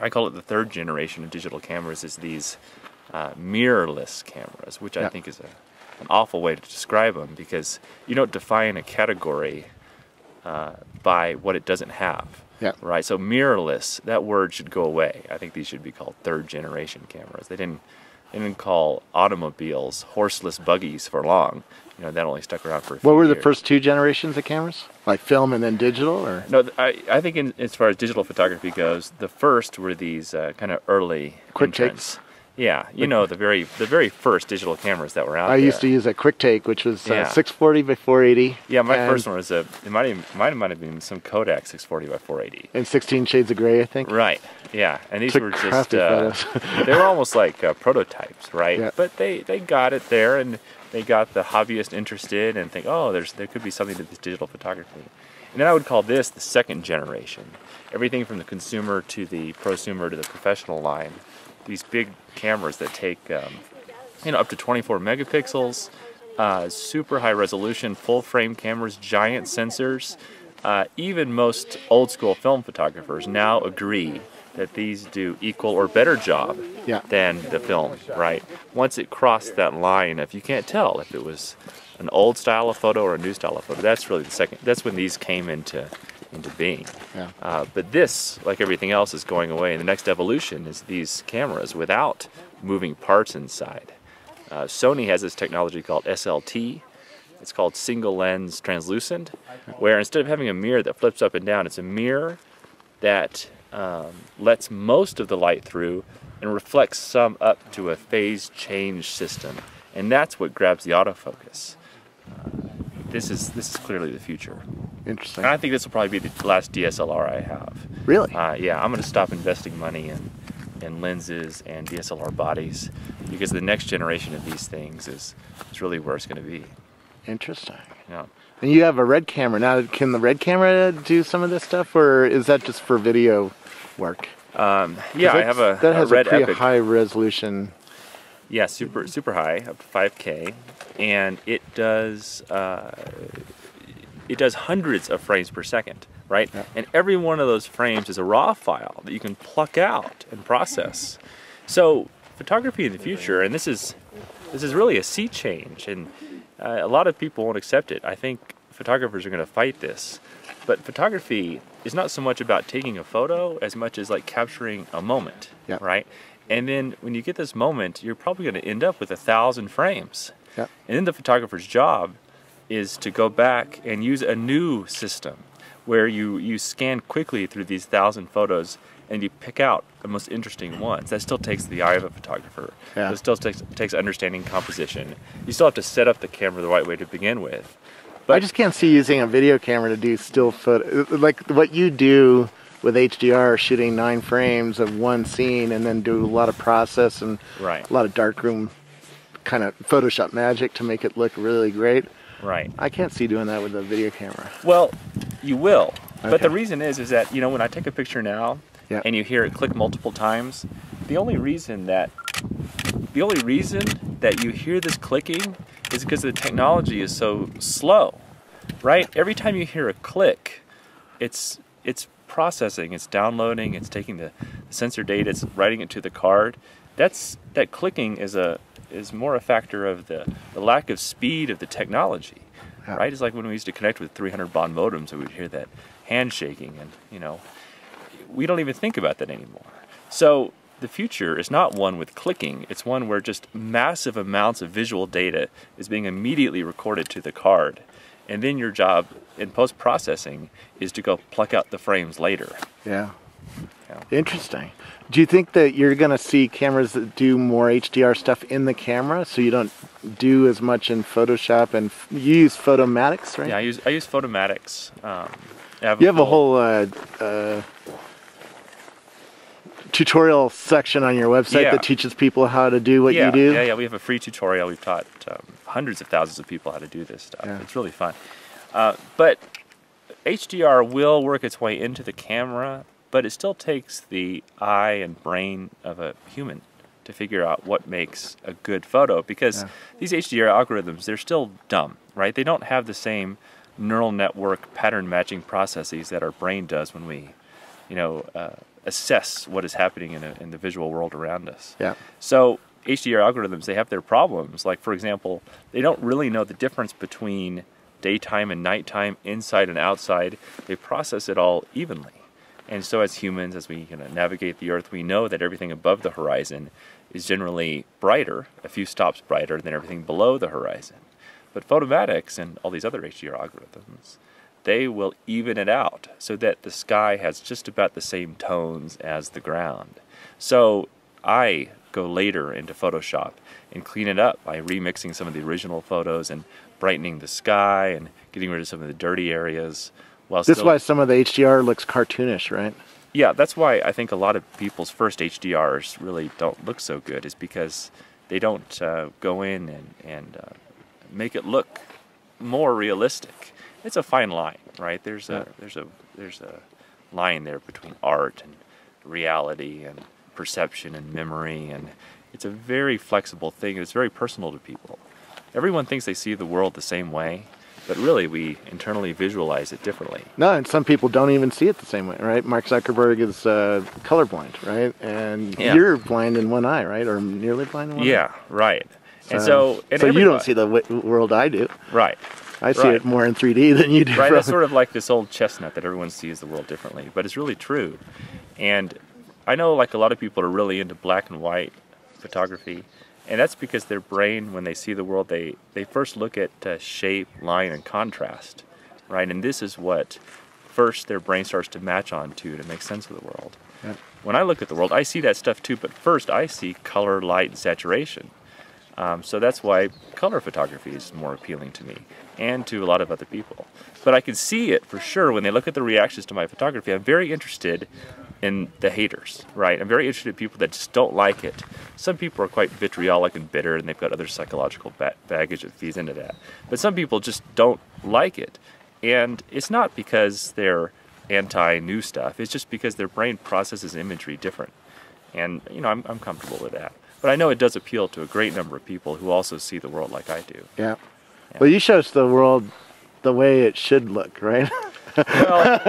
I call it the third generation of digital cameras, is these mirrorless cameras, which I think is an awful way to describe them, because you don't define a category by what it doesn't have. Yeah. Right. So mirrorless, that word should go away. I think these should be called third generation cameras. They didn't call automobiles horseless buggies for long. You know, that only stuck around for a few What were the years. first two generations of cameras? Like film and then digital, or? No, I think as far as digital photography goes, the first were these kind of early Quick entrants. takes. Yeah, you know, the very first digital cameras that were out there. I used to use a Quick Take, which was 640 by 480. Yeah, my first one was it might have been some Kodak 640 by 480. And 16 Shades of Gray, I think. Right. Yeah, and these Took were just crafty photos. they were almost like prototypes, right? Yeah. But they got it there, and they got the hobbyist interested and think, oh, there could be something to this digital photography. And then I would call this the second generation. Everything from the consumer to the prosumer to the professional line. These big cameras that take, you know, up to 24 megapixels, super high resolution, full frame cameras, giant sensors. Even most old school film photographers now agree that these do equal or better job than the film, right? Once it crossed that line, if you can't tell if it was an old style of photo or a new style of photo, that's really that's when these came into being. Yeah. But this, like everything else, is going away. And the next evolution is these cameras without moving parts inside. Sony has this technology called SLT. It's called single lens translucent, where instead of having a mirror that flips up and down, it's a mirror that lets most of the light through and reflects some up to a phase change system. And that's what grabs the autofocus. This is clearly the future. Interesting. And I think this will probably be the last DSLR I have. Really? Yeah, I'm going to stop investing money in lenses and DSLR bodies, because the next generation of these things is really where it's going to be. Interesting. Yeah. And you have a red camera. Now, can the red camera do some of this stuff, or is that just for video work? Yeah, I have a that has red a pretty Epic. high resolution. Yeah, super high, up to 5K, and it does hundreds of frames per second, right? Yeah. And every one of those frames is a raw file that you can pluck out and process. So photography in the future, and this is really a sea change, and a lot of people won't accept it. I think photographers are going to fight this, but photography is not so much about taking a photo as much as like capturing a moment, right? And then when you get this moment, you're probably going to end up with 1,000 frames. Yep. And then the photographer's job is to go back and use a new system where you scan quickly through these 1,000 photos and you pick out the most interesting ones. That still takes the eye of a photographer. Yeah. It still takes understanding composition. You still have to set up the camera the right way to begin with. But I just can't see using a video camera to do still photo. Like what you do with HDR shooting 9 frames of one scene and then do a lot of process and a lot of darkroom kind of Photoshop magic to make it look really great. Right. I can't see doing that with a video camera. Well, you will. Okay. But the reason is that, you know, when I take a picture now and you hear it click multiple times, the only reason that you hear this clicking is because the technology is so slow, right? Every time you hear a click, it's processing, it's downloading, it's taking the sensor data, it's writing it to the card. That clicking is more a factor of the lack of speed of the technology, right? It's like when we used to connect with 300 baud modems and we'd hear that handshaking, and you know, we don't even think about that anymore. So the future is not one with clicking, it's one where just massive amounts of visual data is being immediately recorded to the card. And then your job in post-processing is to go pluck out the frames later. Yeah. Interesting. Do you think that you're going to see cameras that do more HDR stuff in the camera, so you don't do as much in Photoshop, and you use Photomatics, right? Yeah, I use Photomatics. You have a whole tutorial section on your website that teaches people how to do what you do? Yeah, we have a free tutorial. We've taught hundreds of thousands of people how to do this stuff. Yeah. It's really fun. But HDR will work its way into the camera, but it still takes the eye and brain of a human to figure out what makes a good photo, because these HDR algorithms, they're still dumb, right? They don't have the same neural network pattern matching processes that our brain does when we, you know, assess what is happening in the visual world around us. Yeah. So HDR algorithms, they have their problems. Like, for example, they don't really know the difference between daytime and nighttime, inside and outside. They process it all evenly. And so as humans, as we navigate the Earth, we know that everything above the horizon is generally brighter, a few stops brighter than everything below the horizon. But Photomatics and all these other HDR algorithms, they will even it out so that the sky has just about the same tones as the ground. So I go later into Photoshop and clean it up by remixing some of the original photos and brightening the sky and getting rid of some of the dirty areas. This is why some of the HDR looks cartoonish, right? Yeah, that's why I think a lot of people's first HDRs really don't look so good, is because they don't go in and make it look more realistic. It's a fine line, right? There's a line there between art and reality and perception and memory, and it's a very flexible thing. It's very personal to people. Everyone thinks they see the world the same way, but really we internally visualize it differently. No, and some people don't even see it the same way, right? Mark Zuckerberg is colorblind, right? And you're blind in one eye, right? Or nearly blind in one eye? Yeah, right. And so you don't see the world I do. Right. I see it more in 3D than you do. Right, that's sort of like this old chestnut that everyone sees the world differently, but it's really true. And I know like a lot of people are really into black and white photography, and that's because their brain, when they see the world, they first look at shape, line, and contrast, right? And this is what first their brain starts to match on to make sense of the world. Yeah. When I look at the world, I see that stuff too, but first I see color, light, and saturation. So that's why color photography is more appealing to me and to a lot of other people. But I can see it for sure when they look at the reactions to my photography. I'm very interested in the haters, right? I'm very interested in people that just don't like it. Some people are quite vitriolic and bitter, and they've got other psychological baggage that feeds into that. But some people just don't like it. And it's not because they're anti-new stuff. It's just because their brain processes imagery different. And, you know, I'm comfortable with that. But I know it does appeal to a great number of people who also see the world like I do. Yeah. Well, you show us the world the way it should look, right? Well,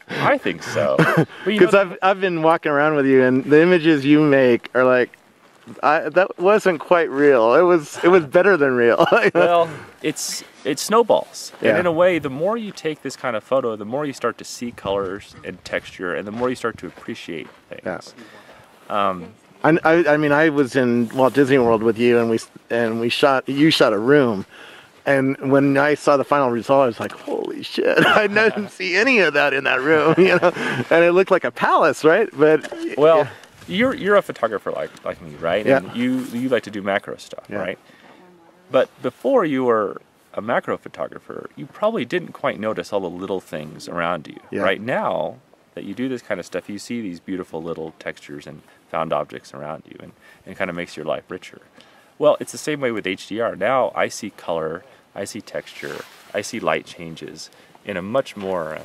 I think so. Because I've been walking around with you, and the images you make are like, that wasn't quite real. It was better than real. Well, it snowballs. Yeah. And in a way, the more you take this kind of photo, the more you start to see colors and texture, and the more you start to appreciate things. Yeah. I mean, I was in Walt Disney World with you, and you shot a room, and when I saw the final result, I was like, holy shit! I didn't see any of that in that room, you know, and it looked like a palace, right? But well, you're a photographer like me, right? Yeah. And you like to do macro stuff, right? But before you were a macro photographer, you probably didn't quite notice all the little things around you. Yeah. Right now, that you do this kind of stuff, you see these beautiful little textures and found objects around you, and it kind of makes your life richer. Well, it's the same way with HDR. Now I see color, I see texture, I see light changes in a much more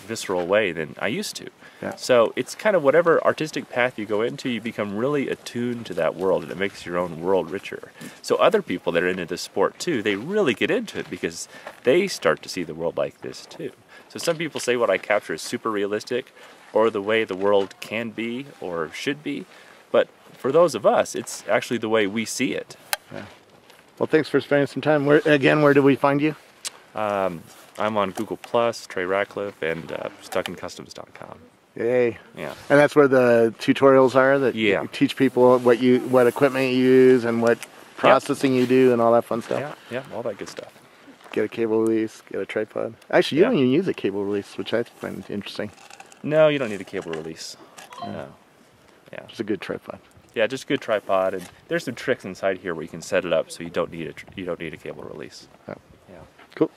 visceral way than I used to. Yeah. So it's kind of whatever artistic path you go into, you become really attuned to that world, and it makes your own world richer. So other people that are into this sport too, they really get into it because they start to see the world like this too. So some people say what I capture is super realistic, or the way the world can be or should be, but for those of us, it's actually the way we see it. Yeah. Well, thanks for spending some time. Where do we find you? I'm on Google+, Trey Ratcliffe, and stuckincustoms.com. Yay. Yeah. And that's where the tutorials are that you teach people what equipment you use and what processing you do and all that fun stuff. Yeah, all that good stuff. Get a cable release, get a tripod. Actually, you don't even use a cable release, which I find interesting. No, you don't need a cable release. No. Yeah. Just a good tripod. Yeah, just a good tripod, and there's some tricks inside here where you can set it up so you don't need a cable release. Yeah. Cool.